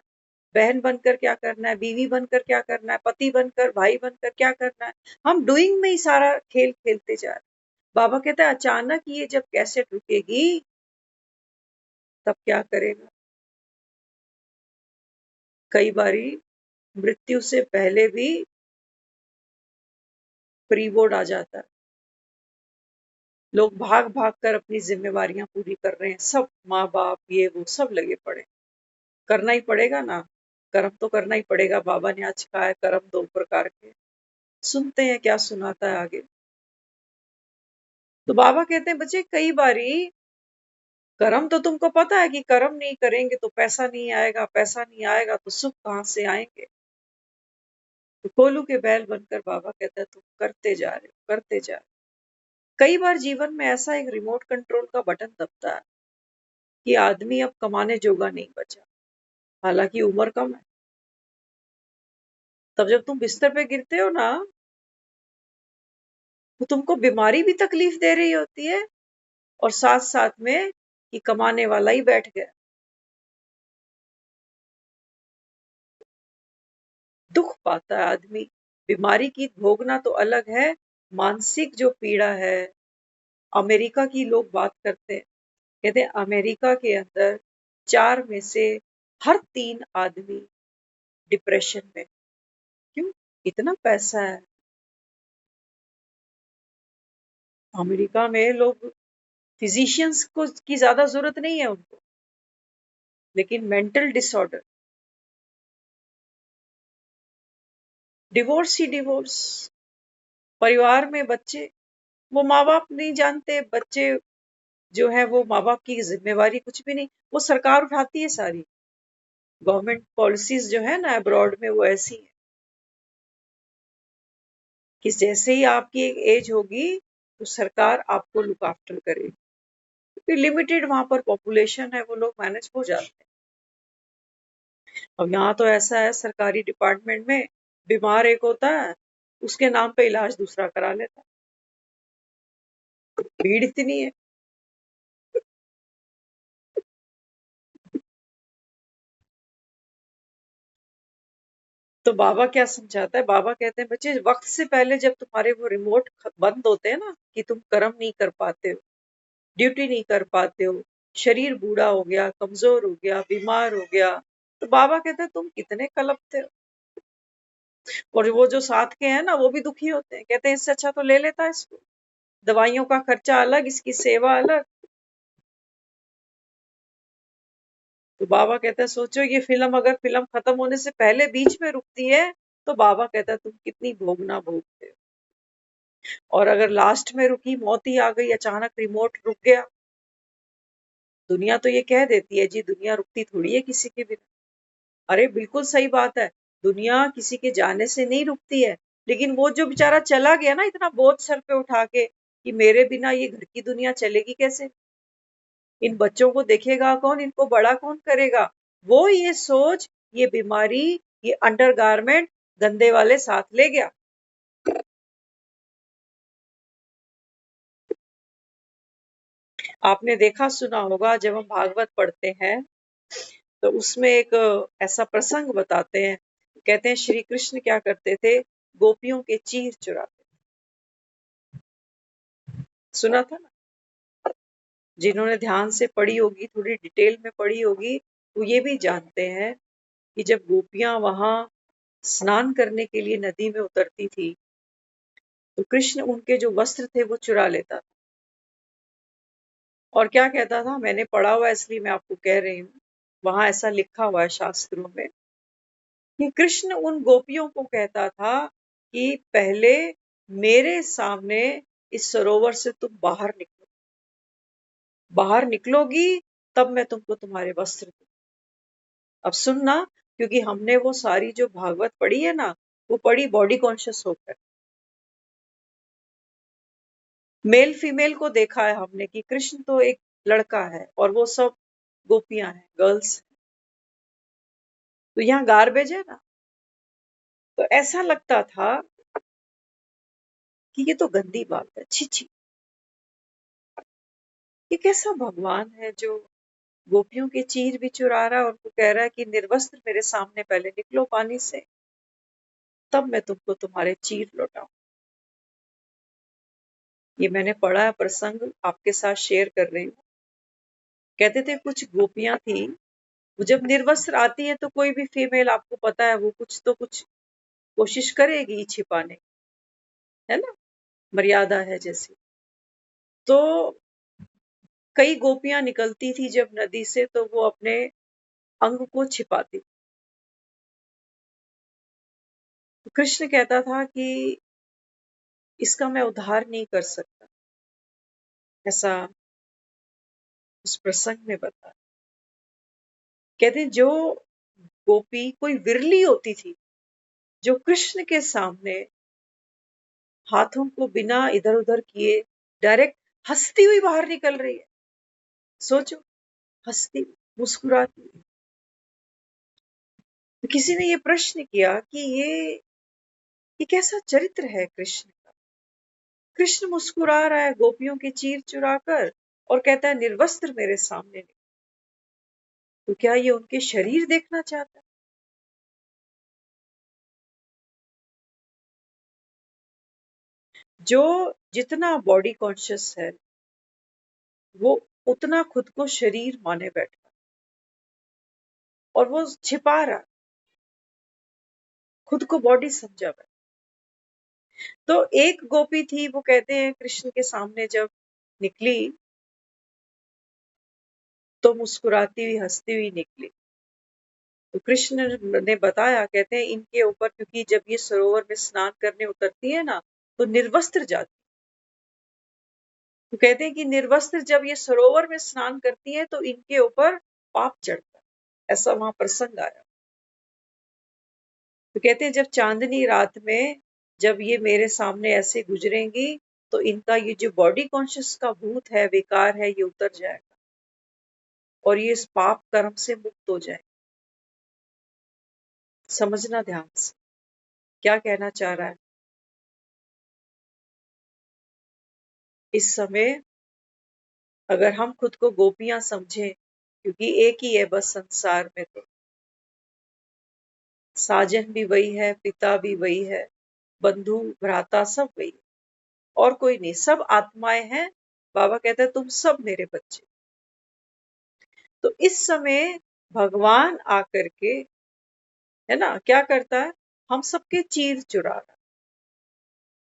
बहन बनकर क्या करना है, बीवी बनकर क्या करना है, पति बनकर, भाई बनकर क्या करना है, हम डूइंग में ही सारा खेल खेलते जा रहे हैं। बाबा कहते हैं अचानक ये जब कैसेट रुकेगी तब क्या करेगा? कई बारी मृत्यु से पहले भी प्री बोर्ड आ जाता है, लोग भाग भाग कर अपनी जिम्मेवारियां पूरी कर रहे हैं, सब माँ बाप ये वो सब लगे पड़े, करना ही पड़ेगा ना, कर्म तो करना ही पड़ेगा। बाबा ने आज कहा है कर्म 2 प्रकार के, सुनते हैं क्या सुनाता है आगे। तो बाबा कहते हैं बच्चे कई बारी कर्म तो तुमको पता है कि कर्म नहीं करेंगे तो पैसा नहीं आएगा, पैसा नहीं आएगा तो सुख कहाँ से आएंगे। तो कोलू के बैल बनकर बाबा कहता है तुम करते जा रहे हो, करते जा रहे हो। कई बार जीवन में ऐसा एक रिमोट कंट्रोल का बटन दबता है कि आदमी अब कमाने जोगा नहीं बचा, हालांकि उम्र कम है। तब जब तुम बिस्तर पे गिरते हो ना, तो तुमको बीमारी भी तकलीफ दे रही होती है और साथ साथ में कि कमाने वाला ही बैठ गया। दुख पाता है आदमी, बीमारी की भोगना तो अलग है, मानसिक जो पीड़ा है। अमेरिका की लोग बात करते हैं, कहते हैं अमेरिका के अंदर 4 में से हर 3 आदमी डिप्रेशन में। क्यों? इतना पैसा है अमेरिका में, लोग फिजिशियंस को की ज्यादा जरूरत नहीं है उनको, लेकिन मेंटल डिसऑर्डर, डिवोर्स ही डिवोर्स, परिवार में बच्चे, वो माँ बाप नहीं जानते, बच्चे जो है वो माँ बाप की जिम्मेवारी कुछ भी नहीं, वो सरकार उठाती है सारी। गवर्नमेंट पॉलिसीज जो है ना अब्रॉड में वो ऐसी है कि जैसे ही आपकी एक एज होगी तो सरकार आपको लुक आफ्टर करेगी, क्योंकि लिमिटेड वहां पर पॉपुलेशन है, वो लोग मैनेज हो जाते हैं। अब यहाँ तो ऐसा है सरकारी डिपार्टमेंट में बीमार एक होता है, उसके नाम पे इलाज दूसरा करा लेता है, भीड़ इतनी है। तो बाबा क्या समझाता है, बाबा कहते हैं बच्चे वक्त से पहले जब तुम्हारे वो रिमोट बंद होते हैं ना, कि तुम कर्म नहीं कर पाते हो, ड्यूटी नहीं कर पाते हो, शरीर बूढ़ा हो गया, कमजोर हो गया, बीमार हो गया, तो बाबा कहते हैं तुम कितने कलपते हो। और वो जो साथ के हैं ना वो भी दुखी होते हैं, कहते हैं इससे अच्छा तो ले लेता है इसको, दवाइयों का खर्चा अलग, इसकी सेवा अलग। तो बाबा कहता है सोचो ये फिल्म अगर फिल्म खत्म होने से पहले बीच में रुकती है, तो बाबा कहता है तुम कितनी भोगना भोगते हो। और अगर लास्ट में रुकी, मौत ही आ गई, अचानक रिमोट रुक गया, दुनिया तो ये कह देती है जी दुनिया रुकती थोड़ी है किसी के बिना। अरे बिल्कुल सही बात है, दुनिया किसी के जाने से नहीं रुकती है, लेकिन वो जो बेचारा चला गया ना इतना बोझ सर पे उठा के, कि मेरे बिना ये घर की दुनिया चलेगी कैसे, इन बच्चों को देखेगा कौन, इनको बड़ा कौन करेगा, वो ये सोच, ये बीमारी, ये अंडरगारमेंट गंदे वाले साथ ले गया। आपने देखा सुना होगा जब हम भागवत पढ़ते हैं तो उसमें एक ऐसा प्रसंग बताते हैं, कहते हैं श्री कृष्ण क्या करते थे, गोपियों के चीर चुराते। सुना था ना? जिन्होंने ध्यान से पढ़ी होगी, थोड़ी डिटेल में पढ़ी होगी, वो ये भी जानते हैं कि जब गोपियां वहां स्नान करने के लिए नदी में उतरती थी तो कृष्ण उनके जो वस्त्र थे वो चुरा लेता था, और क्या कहता था, मैंने पढ़ा हुआ है इसलिए मैं आपको कह रही हूँ, वहां ऐसा लिखा हुआ है शास्त्रों में कि कृष्ण उन गोपियों को कहता था कि पहले मेरे सामने इस सरोवर से तुम बाहर निकलो, बाहर निकलोगी तब मैं तुमको तुम्हारे वस्त्र दूं। अब सुनना, क्योंकि हमने वो सारी जो भागवत पढ़ी है ना, वो पढ़ी बॉडी कॉन्शियस होकर, मेल फीमेल को देखा है हमने कि कृष्ण तो एक लड़का है और वो सब गोपियां हैं, गर्ल्स। तो यहाँ गार्बेज है ना, तो ऐसा लगता था कि ये तो गंदी बात है, छी छी। ये कैसा भगवान है जो गोपियों के चीर भी चुरा रहा है और उनको कह रहा है कि निर्वस्त्र मेरे सामने पहले निकलो पानी से, तब मैं तुमको तुम्हारे चीर लौटाऊं। ये मैंने पढ़ा है प्रसंग, आपके साथ शेयर कर रही हूँ। कहते थे कुछ गोपियां थी, वो जब निर्वस्त्र आती है तो कोई भी फीमेल, आपको पता है, वो कुछ तो कुछ कोशिश करेगी छिपाने, है ना, मर्यादा है जैसी। तो कई गोपियां निकलती थी जब नदी से, तो वो अपने अंग को छिपाती। तो कृष्ण कहता था कि इसका मैं उद्धार नहीं कर सकता, ऐसा उस प्रसंग में बता। कहते जो गोपी कोई विरली होती थी जो कृष्ण के सामने हाथों को बिना इधर उधर किए डायरेक्ट हंसती हुई बाहर निकल रही है। सोचो, हंसती, मुस्कुराती हुई। तो किसी ने ये प्रश्न किया कि ये कैसा चरित्र है कृष्ण का। कृष्ण मुस्कुरा रहा है गोपियों की चीर चुरा कर और कहता है निर्वस्त्र मेरे सामने नहीं। तो क्या ये उनके शरीर देखना चाहता है? जो जितना बॉडी कॉन्शियस है वो उतना खुद को शरीर माने बैठा और वो छिपा रहा, खुद को बॉडी समझा बैठा। तो एक गोपी थी, वो कहते हैं कृष्ण के सामने जब निकली तो मुस्कुराती हुई हंसती हुई निकली। तो कृष्ण ने बताया, कहते हैं इनके ऊपर, क्योंकि जब ये सरोवर में स्नान करने उतरती है ना तो निर्वस्त्र जाती। तो कहते हैं कि निर्वस्त्र जब ये सरोवर में स्नान करती है तो इनके ऊपर पाप चढ़ता है, ऐसा वहां प्रसंग आया। तो कहते हैं जब चांदनी रात में जब ये मेरे सामने ऐसे गुजरेंगी तो इनका ये जो बॉडी कॉन्शियस का भूत है, विकार है, ये उतर जाएगा और ये इस पाप कर्म से मुक्त हो जाए। समझना ध्यान से क्या कहना चाह रहा है। इस समय अगर हम खुद को गोपियां समझें, क्योंकि एक ही है बस संसार में, तो साजन भी वही है, पिता भी वही है, बंधु भ्राता सब वही है, और कोई नहीं, सब आत्माएं हैं। बाबा कहते हैं तुम सब मेरे बच्चे। तो इस समय भगवान आकर के, है ना, क्या करता है, हम सबके चीर चुरा रहा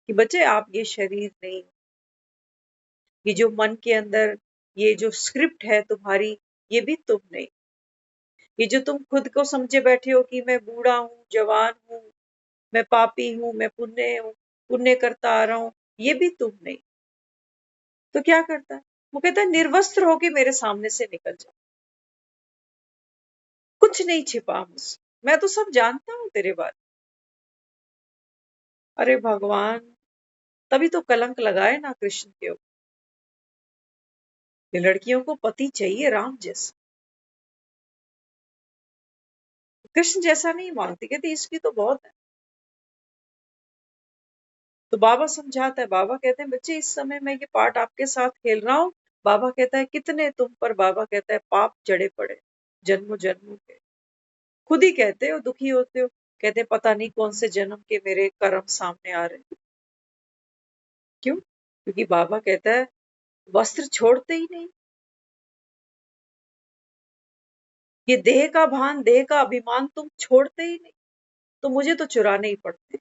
कि बच्चे आप ये शरीर नहीं, ये जो मन के अंदर ये जो स्क्रिप्ट है तुम्हारी, ये भी तुम नहीं। ये जो तुम खुद को समझे बैठे हो कि मैं बूढ़ा हूँ, जवान हूँ, मैं पापी हूँ, मैं पुण्य हूँ, पुण्य करता आ रहा हूँ, ये भी तुम नहीं। तो क्या करता है, वो कहता है निर्वस्त्र होके मेरे सामने से निकल जाओ, कुछ नहीं छिपा मुझसे, मैं तो सब जानता हूँ तेरे बारे में। अरे भगवान, तभी तो कलंक लगाए ना कृष्ण के ऊपर। ये लड़कियों को पति चाहिए राम जैसा, कृष्ण जैसा नहीं मांगती, कहती इसकी तो बहुत है। तो बाबा समझाता है, बाबा कहते हैं बच्चे इस समय मैं ये पार्ट आपके साथ खेल रहा हूँ। बाबा कहता है कितने तुम पर, बाबा कहता है पाप जड़े पड़े जन्मों जन्मों के, खुद ही कहते हो, दुखी होते हो, कहते पता नहीं कौन से जन्म के मेरे कर्म सामने आ रहे हैं। क्यों? क्योंकि बाबा कहता है वस्त्र छोड़ते ही नहीं, ये देह का भान, देह का अभिमान तुम छोड़ते ही नहीं, तो मुझे तो चुराने ही पड़ते।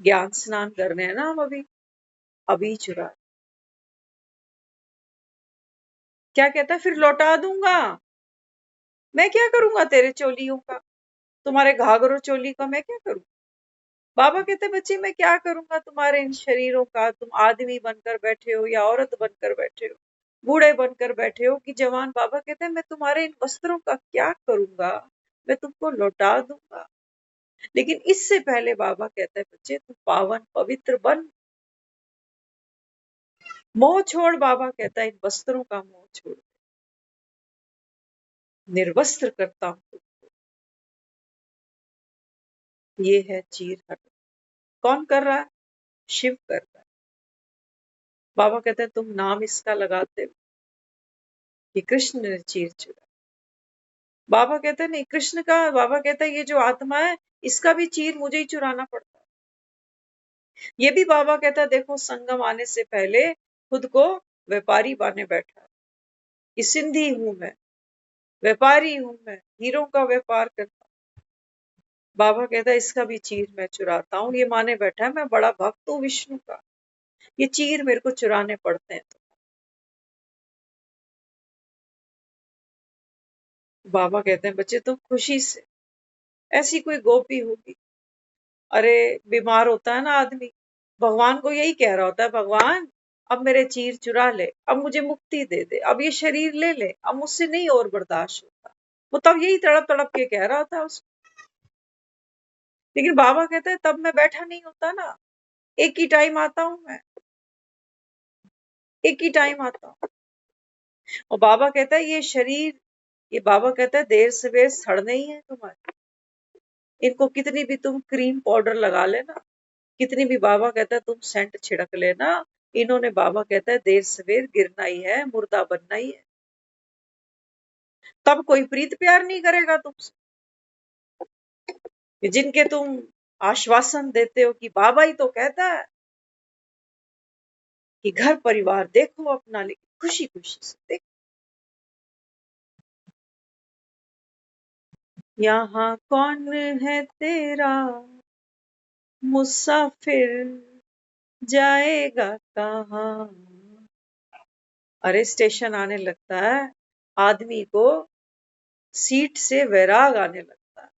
ज्ञान स्नान करने हैं ना हम, अभी अभी चुरा। क्या कहता है, फिर लौटा दूंगा। मैं क्या करूंगा तेरे चोलियों का, तुम्हारे घाघरो चोली का मैं क्या करूं। बाबा कहते बच्चे मैं क्या करूंगा तुम्हारे इन शरीरों का, तुम आदमी बनकर बैठे हो या औरत बनकर बैठे हो, बूढ़े बनकर बैठे हो कि जवान। बाबा कहते हैं मैं तुम्हारे इन वस्त्रों का क्या करूंगा, मैं तुमको लौटा दूंगा। लेकिन इससे पहले बाबा कहता है बच्चे तुम पावन पवित्र बन। मोह छोड़, बाबा कहता है इन वस्त्रों का मोह छोड़, निर्वस्त्र करता हूं तुमको। ये है चीर हरण। कौन कर रहा है? शिव कर रहा है। बाबा कहते हैं तुम नाम इसका लगाते हो कि कृष्ण ने चीर चुरा। बाबा कहते हैं नहीं, कृष्ण का, बाबा कहता है ये जो आत्मा है इसका भी चीर मुझे ही चुराना पड़ता है। ये भी बाबा कहता है देखो, संगम आने से पहले खुद को व्यापारी माने बैठा है कि सिंधी हूं मैं, व्यापारी हूं मैं, हीरों का व्यापार करता हूं। बाबा कहता है इसका भी चीर मैं चुराता हूँ। ये माने बैठा है मैं बड़ा भक्त हूँ विष्णु का, ये चीर मेरे को चुराने पड़ते हैं। तो बाबा कहते हैं बच्चे तुम खुशी से, ऐसी कोई गोपी होगी, अरे बीमार होता है ना आदमी, भगवान को यही कह रहा होता है, भगवान अब मेरे चीर चुरा ले, अब मुझे मुक्ति दे दे, अब ये शरीर ले ले, अब मुझसे नहीं और बर्दाश्त होता। वो तब यही तड़प तड़प के कह रहा होता है उसको। लेकिन बाबा कहते हैं तब मैं बैठा नहीं होता ना, एक ही टाइम आता हूं मैं, एक ही टाइम आता हूं। और बाबा कहता है ये शरीर, ये बाबा कहता है देर सवेर सड़ने ही है तुम्हारे। इनको कितनी भी तुम क्रीम पाउडर लगा लेना, कितनी भी बाबा कहता है तुम सेंट छिड़क लेना, इन्होंने बाबा कहता है देर सवेर गिरना ही है, मुर्दा बनना ही है। तब कोई प्रीत प्यार नहीं करेगा तुमसे, जिनके तुम आश्वासन देते हो कि बाबा ही तो कहता है कि घर परिवार देखो अपना, लेकिन खुशी खुशी से देखो। यहाँ कौन है तेरा मुसाफिर, जाएगा कहाँ। अरे स्टेशन आने लगता है, आदमी को सीट से वैराग आने लगता है,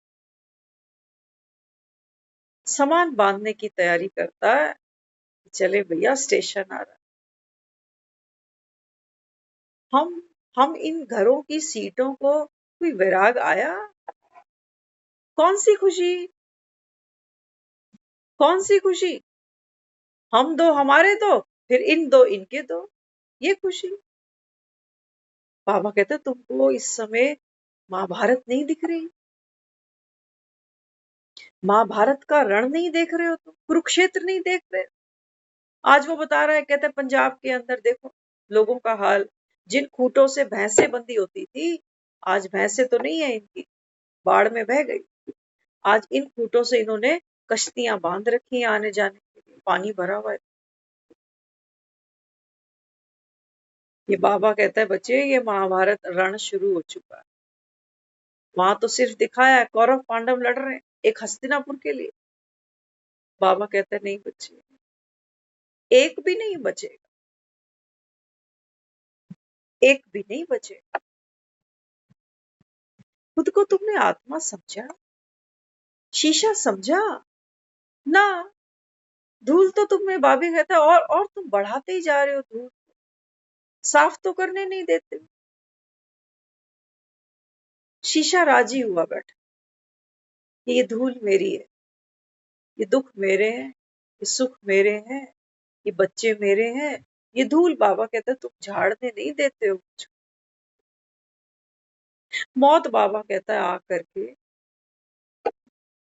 सामान बांधने की तैयारी करता है, चले भैया स्टेशन आ रहा है। हम इन घरों की सीटों को कोई वैराग आया? कौन सी खुशी, कौन सी खुशी? हम दो हमारे दो, फिर इन दो इनके दो, ये खुशी। बाबा कहते तुमको इस समय महाभारत नहीं दिख रही, महाभारत का रण नहीं देख रहे हो तुम, कुरुक्षेत्र नहीं देख रहे हो। आज वो बता रहा है, कहते पंजाब के अंदर देखो लोगों का हाल, जिन खूंटों से भैंसें बंधी होती थी, आज भैंसें तो नहीं है इनकी, बाढ़ में बह गई। आज इन खूंटों से इन्होंने कश्तियां बांध रखी हैं आने जाने के लिए, पानी भरा हुआ है। ये बाबा कहता है बच्चे ये महाभारत रण शुरू हो चुका है। वहां तो सिर्फ दिखाया है कौरव पांडव लड़ रहे हैं एक हस्तिनापुर के लिए। बाबा कहता है नहीं बच्चे, एक भी नहीं बचेगा, एक भी नहीं बचेगा। खुद को तुमने आत्मा समझा, शीशा समझा ना? धूल तो तुम्हें बाबी कहता है, और तुम बढ़ाते ही जा रहे हो धूल, साफ तो करने नहीं देते। शीशा राजी हुआ बैठा, ये धूल मेरी है, ये दुख मेरे हैं, ये सुख मेरे हैं, ये बच्चे मेरे हैं, ये धूल बाबा कहता है तुम झाड़ने नहीं देते हो मुझको। मौत बाबा कहता है आकर के,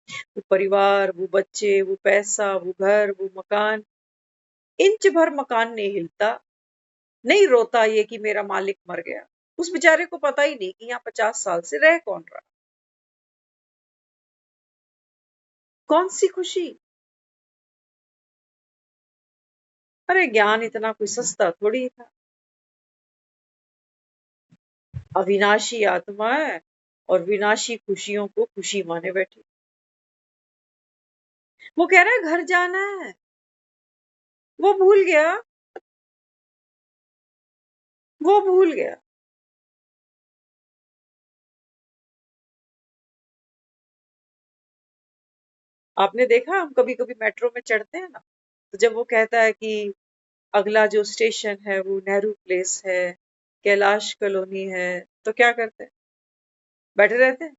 वो परिवार, वो बच्चे, वो पैसा, वो घर, वो मकान, इंच भर मकान नहीं हिलता, नहीं रोता ये कि मेरा मालिक मर गया। उस बेचारे को पता ही नहीं कि यहाँ 50 साल से रह कौन रहा, कौन सी खुशी। अरे ज्ञान इतना कोई सस्ता थोड़ी था, अविनाशी आत्मा है और विनाशी खुशियों को खुशी माने बैठी। वो कह रहा है घर जाना है, वो भूल गया, वो भूल गया। आपने देखा हम कभी कभी मेट्रो में चढ़ते हैं ना, तो जब वो कहता है कि अगला जो स्टेशन है वो नेहरू प्लेस है, कैलाश कॉलोनी है, तो क्या करते हैं? बैठे रहते हैं,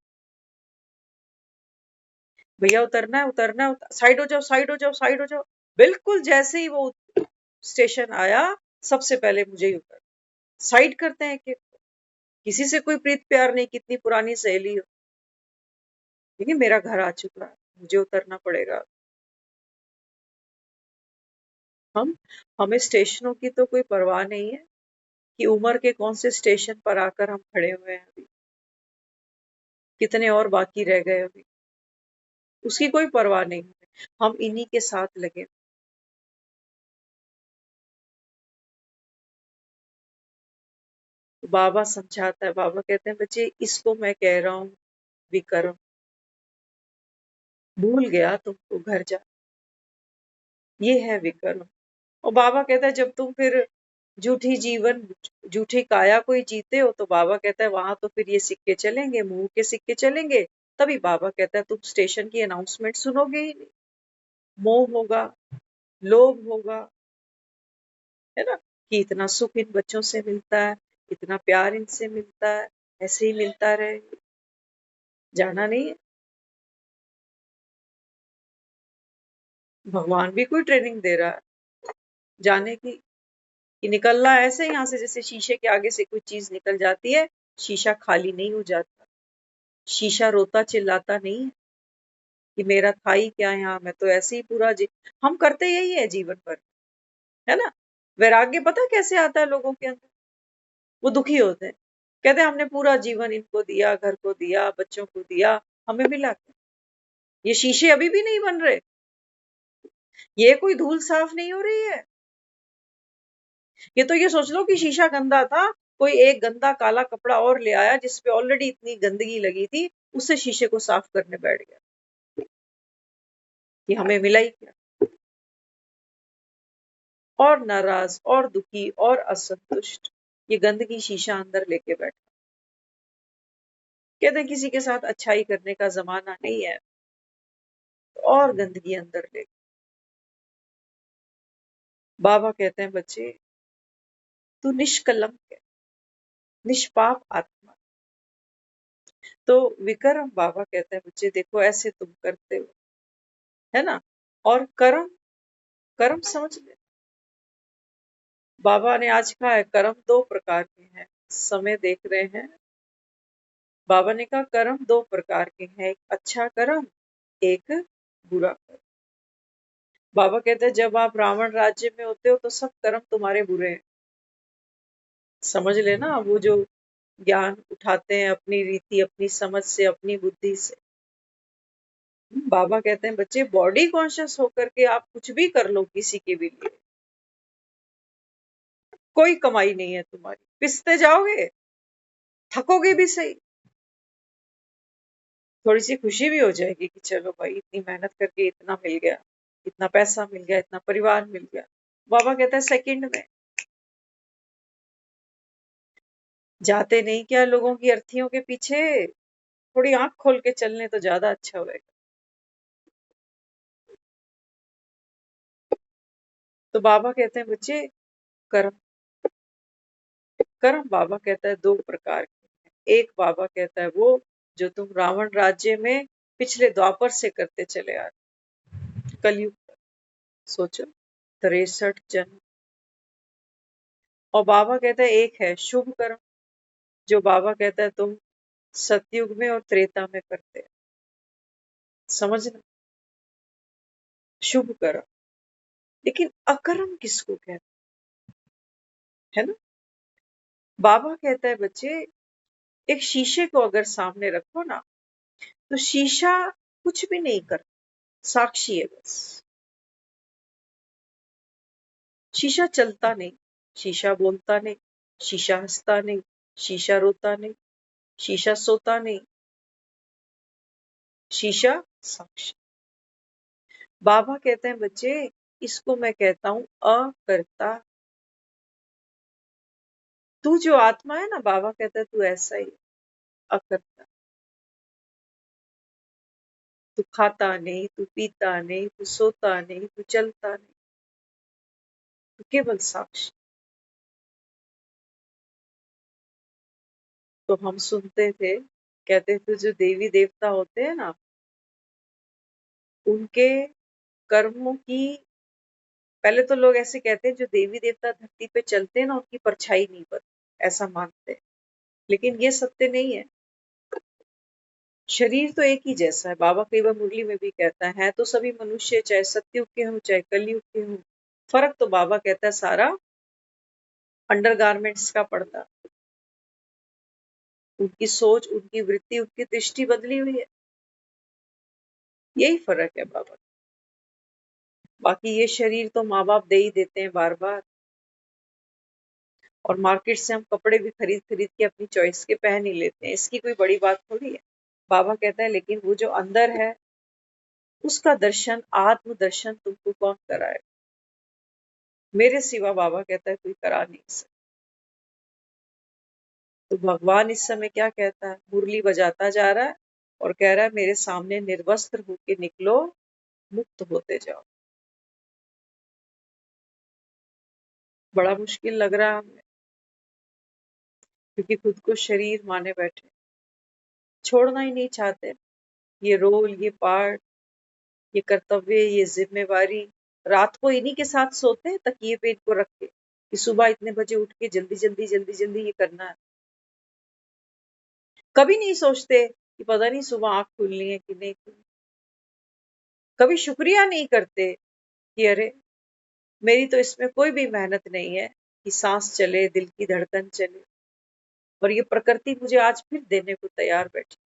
भैया उतरना है उतरना है, साइड हो जाओ साइड हो जाओ साइड हो जाओ। बिल्कुल जैसे ही वो स्टेशन आया, सबसे पहले मुझे ही उतर साइड करते हैं कि किसी से कोई प्रीत प्यार नहीं, कितनी पुरानी सहेली हो, देखिए मेरा घर आ चुका है, मुझे उतरना पड़ेगा। हम हमें स्टेशनों की तो कोई परवाह नहीं है कि उम्र के कौन से स्टेशन पर आकर हम खड़े हुए हैं, अभी कितने और बाकी रह गए अभी, उसकी कोई परवाह नहीं है। हम इन्हीं के साथ लगे। बाबा समझाता है, बाबा कहते हैं बच्चे इसको मैं कह रहा हूँ विक्रम, भूल गया तुमको घर जा, ये है विक्रम। और बाबा कहता है जब तुम फिर झूठी जीवन झूठी काया कोई जीते हो तो बाबा कहता है वहां तो फिर ये सिक्के चलेंगे, मुंह के सिक्के चलेंगे। तभी बाबा कहता है तुम स्टेशन की अनाउंसमेंट सुनोगे ही नहीं, मोह होगा, लोभ होगा, है ना, कि इतना सुख इन बच्चों से मिलता है, इतना प्यार इनसे मिलता है, ऐसे ही मिलता रहे, जाना नहीं है। भगवान भी कोई ट्रेनिंग दे रहा है जाने की, कि निकलना ऐसे यहाँ से जैसे शीशे के आगे से कोई चीज निकल जाती है, शीशा खाली नहीं हो जाता, शीशा रोता चिल्लाता नहीं है कि मेरा था ही क्या यहाँ, मैं तो ऐसे ही पूरा हम करते यही है जीवन भर, है ना। वैराग्य पता कैसे आता है लोगों के अंदर, वो दुखी होते हैं, कहते हैं हमने पूरा जीवन इनको दिया, घर को दिया, बच्चों को दिया, हमें मिला क्या, ये शीशे अभी भी नहीं बन रहे, ये कोई धूल साफ नहीं हो रही है। ये तो ये सोच लो कि शीशा गंदा था, कोई एक गंदा काला कपड़ा और ले आया जिसपे ऑलरेडी इतनी गंदगी लगी थी, उससे शीशे को साफ करने बैठ गया, कि हमें मिला ही क्या। और नाराज और दुखी और असंतुष्ट, ये गंदगी शीशा अंदर लेके बैठा। कहते हैं किसी के साथ अच्छाई करने का जमाना नहीं है, और गंदगी अंदर ले। बाबा कहते हैं बच्चे तू निष्कलंक है, निष्पाप आत्मा। तो विक्रम बाबा कहते हैं बच्चे देखो ऐसे तुम करते हो, है ना। और कर्म, कर्म समझ ले, बाबा ने आज कहा है कर्म दो प्रकार के हैं, समय देख रहे हैं। बाबा ने कहा कर्म दो प्रकार के हैं, एक अच्छा कर्म, एक बुरा कर्म। बाबा कहते हैं जब आप रावण राज्य में होते हो तो सब कर्म तुम्हारे बुरे हैं, समझ लेना। वो जो ज्ञान उठाते हैं अपनी रीति, अपनी समझ से, अपनी बुद्धि से। बाबा कहते हैं बच्चे बॉडी कॉन्शियस होकर के आप कुछ भी कर लो किसी के भी लिए, कोई कमाई नहीं है तुम्हारी, पिसते जाओगे, थकोगे भी सही, थोड़ी सी खुशी भी हो जाएगी कि चलो भाई इतनी मेहनत करके इतना मिल गया, इतना पैसा मिल गया, इतना परिवार मिल गया। बाबा कहता है सेकंड में जाते नहीं क्या लोगों की अर्थियों के पीछे, थोड़ी आंख खोल के चलने तो ज्यादा अच्छा होगा। तो बाबा कहते हैं बच्चे कर्म, कर्म बाबा कहता है दो प्रकार के हैं। एक बाबा कहता है वो जो तुम रावण राज्य में पिछले द्वापर से करते चले आ रहे, कलयुग तक, सोचो 63 जन्म। और बाबा कहता है एक है शुभ कर्म, जो बाबा कहता है तुम सतयुग में और त्रेता में करते हैं, समझना, शुभ कर्म। लेकिन अकर्म किसको कहते है ना। बाबा कहता है बच्चे एक शीशे को अगर सामने रखो ना, तो शीशा कुछ भी नहीं करता, साक्षी है बस। शीशा चलता नहीं, शीशा बोलता नहीं, शीशा हंसता नहीं, शीशा रोता नहीं, शीशा सोता नहीं, शीशा साक्षी। बाबा कहते हैं बच्चे इसको मैं कहता हूं अकर्ता। तू जो आत्मा है ना, बाबा कहता है तू ऐसा ही अकर्ता। तू खाता नहीं, तू पीता नहीं, तू सोता नहीं, तू चलता नहीं, तू केवल साक्षी। तो हम सुनते थे, कहते थे जो देवी देवता होते हैं ना, उनके कर्मों की पहले तो लोग ऐसे कहते हैं जो देवी देवता धरती पे चलते हैं ना उनकी परछाई नहीं बनती, ऐसा मानते हैं, लेकिन ये सत्य नहीं है। शरीर तो एक ही जैसा है। बाबा कई बार मुरली में भी कहता है तो सभी मनुष्य, चाहे सत्युग के हों चाहे कलयुग के हों। फर्क तो बाबा कहता है सारा अंडरगारमेंट्स का पड़ता। उनकी सोच, उनकी वृत्ति, उनकी दृष्टि बदली हुई है, यही फर्क है बाबा। बाकी ये शरीर तो माँ बाप दे ही देते हैं बार बार, और मार्केट से हम कपड़े भी खरीद खरीद के अपनी चॉइस के पहन ही लेते हैं, इसकी कोई बड़ी बात थोड़ी है। बाबा कहता है लेकिन वो जो अंदर है उसका दर्शन, आत्म दर्शन तुमको कौन कराए? मेरे सिवा बाबा कहता है कोई करा नहीं सकता। तो भगवान इस समय क्या कहता है? मुरली बजाता जा रहा है और कह रहा है मेरे सामने निर्वस्त्र होके निकलो, मुक्त होते जाओ। बड़ा मुश्किल लग रहा है हमें, क्योंकि खुद को शरीर माने बैठे, छोड़ना ही नहीं चाहते। ये रोल, ये पार्ट, ये कर्तव्य, ये जिम्मेवारी, रात को इन्हीं के साथ सोते हैं तकिए पे इनको रख के कि सुबह इतने बजे उठ के जल्दी जल्दी जल्दी जल्दी ये करना है। कभी नहीं सोचते कि पता नहीं सुबह आंख खुलनी है कि नहीं खुलनी। कभी शुक्रिया नहीं करते कि अरे मेरी तो इसमें कोई भी मेहनत नहीं है कि सांस चले, दिल की धड़कन चले, और ये प्रकृति मुझे आज फिर देने को तैयार बैठी,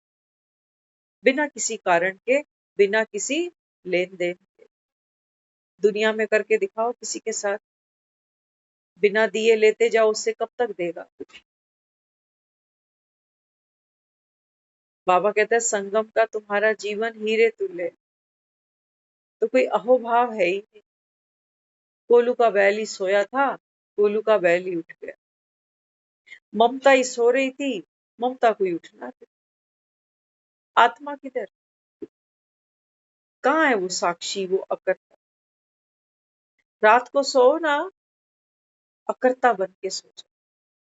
बिना किसी कारण के, बिना किसी लेन देन के। दुनिया में करके दिखाओ किसी के साथ, बिना दिए लेते जाओ, उससे कब तक देगा? बाबा कहता है संगम का तुम्हारा जीवन हीरे तुल्य, तो कोई अहोभाव है ही नहीं। कोलू का बैल ही सोया था, कोलू का बैल ही उठ गया। ममता ही सो रही थी, ममता को ही उठना था। आत्मा किधर? कहाँ है वो साक्षी, वो अकर्ता? रात को सो ना, अकर्ता बन के सो जाओ।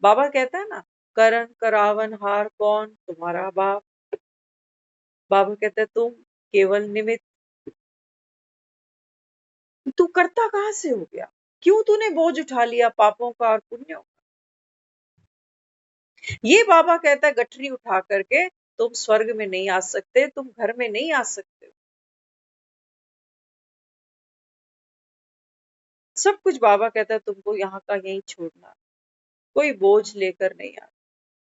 बाबा कहता है ना, करण करावन हार कौन? तुम्हारा बाप। बाबा कहता है तुम केवल निमित्त। तू करता कहाँ से हो गया? क्यों तूने बोझ उठा लिया पापों का और पुण्यों का? ये बाबा कहता है गठरी उठा करके तुम स्वर्ग में नहीं आ सकते, तुम घर में नहीं आ सकते। सब कुछ बाबा कहता है तुमको यहाँ का यहीं छोड़ना, कोई बोझ लेकर नहीं आ।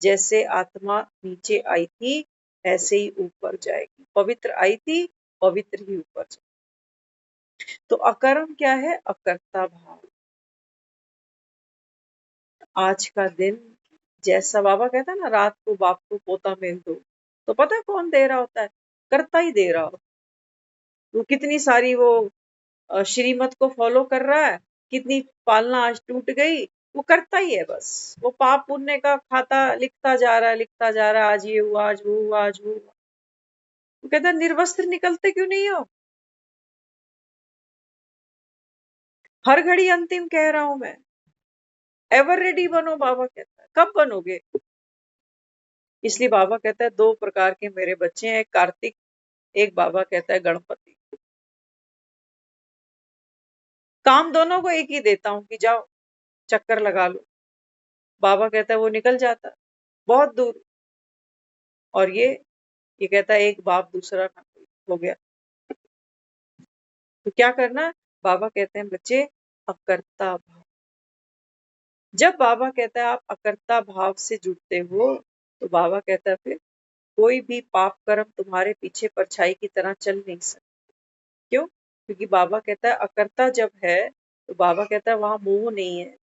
जैसे आत्मा नीचे आई थी ऐसे ही ऊपर जाएगी, पवित्र आई थी पवित्र ही ऊपर जाएगी। तो अकर्म क्या है? अकर्ता भाव। आज का दिन, जैसा बाबा कहता है ना, रात को बाप को पोता मेल दो, तो पता है कौन दे रहा होता है? करता ही दे रहा हो। वो कितनी सारी वो श्रीमत को फॉलो कर रहा है, कितनी पालना आज टूट गई, वो करता ही है बस। वो पाप पुण्य का खाता लिखता जा रहा है, लिखता जा रहा है, आज ये हुआ, आज वो हुआ, आज वो हुआ। वो कहता है निर्वस्त्र निकलते क्यों नहीं हो? हर घड़ी अंतिम कह रहा हूं मैं, एवर रेडी बनो। बाबा कहता है कब बनोगे? इसलिए बाबा कहता है दो प्रकार के मेरे बच्चे हैं, एक कार्तिक, एक बाबा कहता है गणपति। काम दोनों को एक ही देता हूं कि जाओ चक्कर लगा लो। बाबा कहता है वो निकल जाता बहुत दूर, और ये कहता है एक बाप दूसरा ना कोई, हो गया। तो क्या करना? बाबा कहते हैं बच्चे अकर्ता भाव। जब बाबा कहता है आप अकर्ता भाव से जुड़ते हो, तो बाबा कहता है फिर कोई भी पाप कर्म तुम्हारे पीछे परछाई की तरह चल नहीं सकता। क्यों? क्योंकि बाबा कहता है अकर्ता जब है, तो बाबा कहता है वहां मोह नहीं है,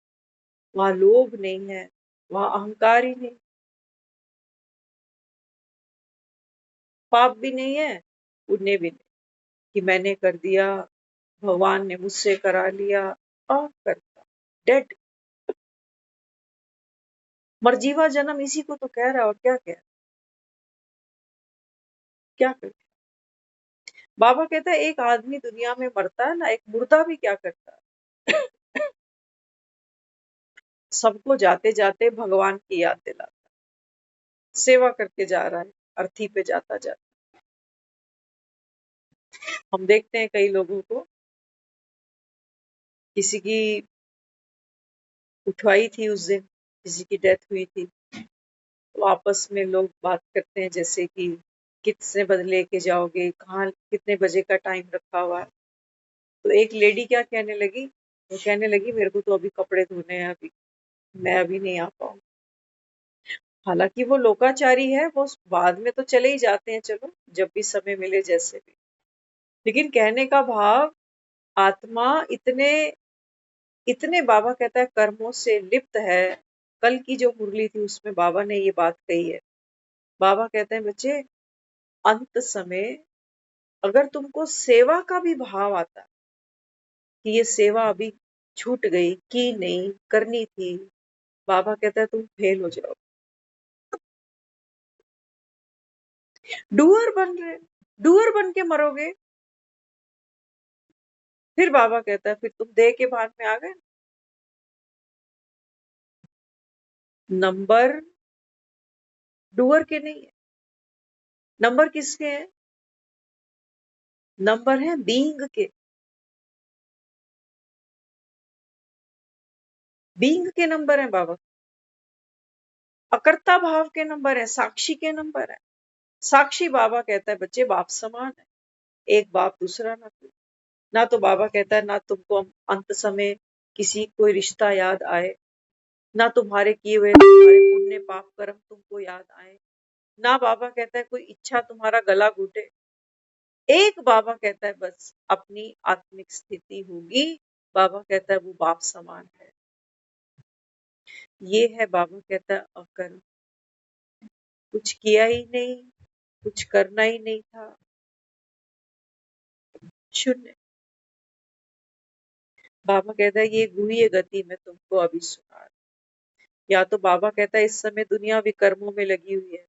वहां लोभ नहीं है, वहां अहंकार ही नहीं, पाप भी नहीं है, पुण्य भी नहीं कि मैंने कर दिया, भगवान ने मुझसे करा लिया। अकर्ता, डेड। मरजीवा जन्म इसी को तो कह रहा है, और क्या कह रहा है? क्या कर? बाबा कहता है एक आदमी दुनिया में मरता है ना, एक मुर्दा भी क्या करता है? सबको जाते जाते भगवान की याद दिलाता, सेवा करके जा रहा है, अर्थी पे जाता जाता। हम देखते हैं कई लोगों को किसी की उठवाई थी उस दिन, किसी की डेथ हुई थी, तो आपस में लोग बात करते हैं जैसे कि कितने बजे लेके जाओगे, कहाँ, कितने बजे का टाइम रखा हुआ है। तो एक लेडी क्या कहने लगी, वो कहने लगी मेरे को तो अभी कपड़े धोने हैं, अभी मैं अभी नहीं आ पाऊँ। हालांकि वो लोकाचारी है, वो बाद में तो चले ही जाते हैं, चलो जब भी समय मिले जैसे भी। लेकिन कहने का भाव, आत्मा इतने इतने बाबा कहता है कर्मों से लिप्त है। कल की जो मुरली थी उसमें बाबा ने ये बात कही है। बाबा कहते हैं बच्चे, अंत समय अगर तुमको सेवा का भी भाव आता कि ये सेवा अभी छूट गई, की नहीं, करनी थी, बाबा कहता है तुम फेल हो जाओ। डूअर बन रहे, डूअर बन के मरोगे। फिर बाबा कहता है फिर तुम देह के भान में आ गए। नंबर डूअर के नहीं है, नंबर किसके हैं? नंबर है बीइंग के। बीइंग के नंबर है बाबा, अकर्ता भाव के नंबर है, साक्षी के नंबर है। साक्षी बाबा कहता है बच्चे बाप समान है, एक बाप दूसरा ना कोई। ना तो बाबा कहता है ना तुमको अंत समय किसी कोई रिश्ता याद आए, ना तुम्हारे किए हुए तुम्हारे पुण्य पाप कर्म तुमको याद आए, ना बाबा कहता है कोई इच्छा तुम्हारा गला घुटे। एक बाबा कहता है बस अपनी आत्मिक स्थिति होगी, बाबा कहता है वो बाप समान है। ये है बाबा कहता है अकर्म, कुछ किया ही नहीं, कुछ करना ही नहीं था, शून्य। बाबा कहता है ये गुह्य गति में तुमको अभी सुना रहा हूं। या तो बाबा कहता है इस समय दुनिया विकर्मों में लगी हुई है,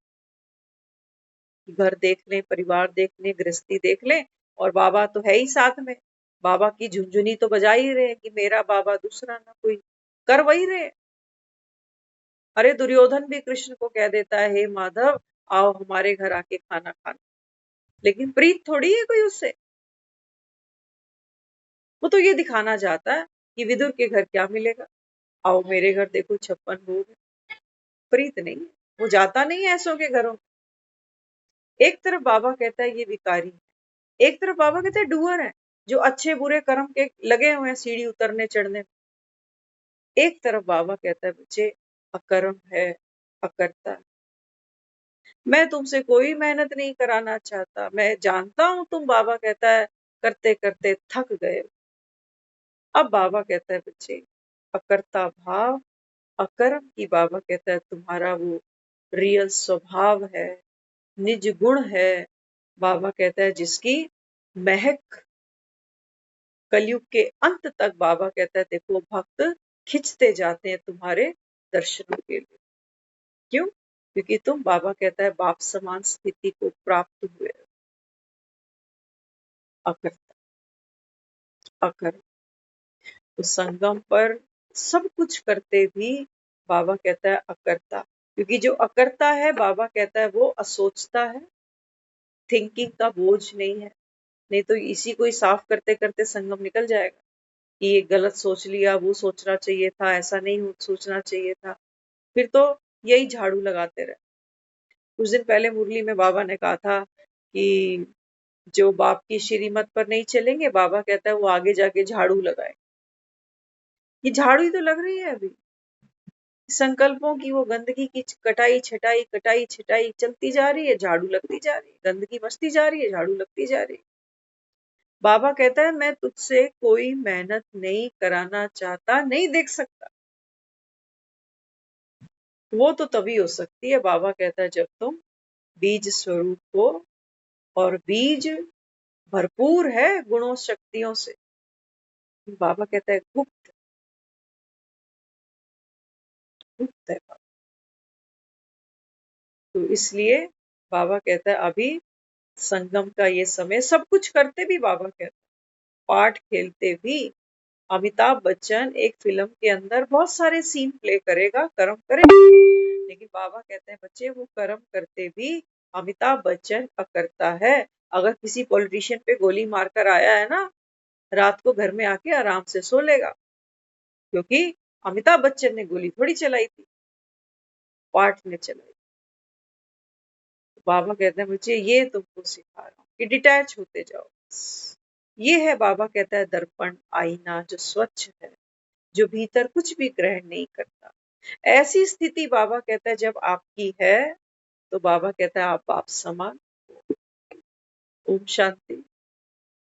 घर देख लें, परिवार देख लें, गृहस्थी देख लें, और बाबा तो है ही साथ में। बाबा की झुनझुनी तो बजा ही रहे कि मेरा बाबा दूसरा ना कोई, कर वही रहे। अरे दुर्योधन भी कृष्ण को कह देता है हे माधव आओ हमारे घर आके खाना खाना, लेकिन प्रीत थोड़ी है कोई उससे। वो तो ये दिखाना चाहता है कि विदुर के घर क्या मिलेगा, आओ मेरे घर देखो 56 भोग है। प्रीत नहीं है, वो जाता नहीं है ऐसों के घरों। एक तरफ बाबा कहता है ये विकारी है, एक तरफ बाबा कहते हैं डूअर है, जो अच्छे बुरे कर्म के लगे हुए हैं सीढ़ी उतरने चढ़ने में। एक तरफ बाबा कहता है बच्चे अकर्म है, अकर्ता है। मैं तुमसे कोई मेहनत नहीं कराना चाहता, मैं जानता हूं तुम, बाबा कहता है, करते करते थक गए। अब बाबा कहता है बच्चे अकर्ता भाव, अकर्म की बाबा कहता है तुम्हारा वो रियल स्वभाव है, निज गुण है। बाबा कहता है जिसकी महक कलयुग के अंत तक, बाबा कहता है देखो भक्त खिंचते जाते हैं तुम्हारे दर्शनों के लिए। क्यों? क्योंकि तुम, बाबा कहता है, बाप समान स्थिति को प्राप्त हुए हो। अकर्ता, अकर्म। तो संगम पर सब कुछ करते भी बाबा कहता है अकर्ता, क्योंकि जो अकर्ता है बाबा कहता है वो असोचता है, थिंकिंग का बोझ नहीं है। नहीं तो इसी को ही साफ करते करते संगम निकल जाएगा कि ये गलत सोच लिया, वो सोचना चाहिए था, ऐसा नहीं सोचना चाहिए था, फिर तो यही झाड़ू लगाते रहे। कुछ दिन पहले मुरली में बाबा ने कहा था कि जो बाप की श्रीमत पर नहीं चलेंगे, बाबा कहता है वो आगे जाके झाड़ू लगाए। ये झाड़ू ही तो लग रही है अभी, संकल्पों की वो गंदगी की कटाई छटाई, कटाई छटाई चलती जा रही है, झाड़ू लगती जा रही है, गंदगी बचती जा रही है, झाड़ू लगती जा रही है। बाबा कहता है मैं तुझसे कोई मेहनत नहीं कराना चाहता, नहीं देख सकता। वो तो तभी हो सकती है, बाबा कहता है, जब तुम बीज स्वरूप हो, और बीज भरपूर है गुणों शक्तियों से। बाबा कहता है गुप्त, गुप्त है बाबा। तो इसलिए बाबा कहता है अभी संगम का ये समय, सब कुछ करते भी बाबा कहता है, पाठ खेलते भी। अमिताभ बच्चन एक फिल्म के अंदर बहुत सारे सीन प्ले करेगा, कर्म करेगा, लेकिन बाबा कहते हैं बच्चे वो कर्म करते भी अमिताभ बच्चन अकर्ता है। अगर किसी पॉलिटिशियन पे गोली मारकर आया है ना, रात को घर में आके आराम से सो लेगा, क्योंकि अमिताभ बच्चन ने गोली थोड़ी चलाई थी, पार्ट ने चलाई। बाबा कहते हैं बच्चे ये तुमको सिखा रहा हूँ कि डिटैच होते जाओ। ये है बाबा कहता है दर्पण आईना जो स्वच्छ है, जो भीतर कुछ भी ग्रहण नहीं करता। ऐसी स्थिति बाबा कहता है जब आपकी है तो बाबा कहता है आप बाप समान। ओम शांति।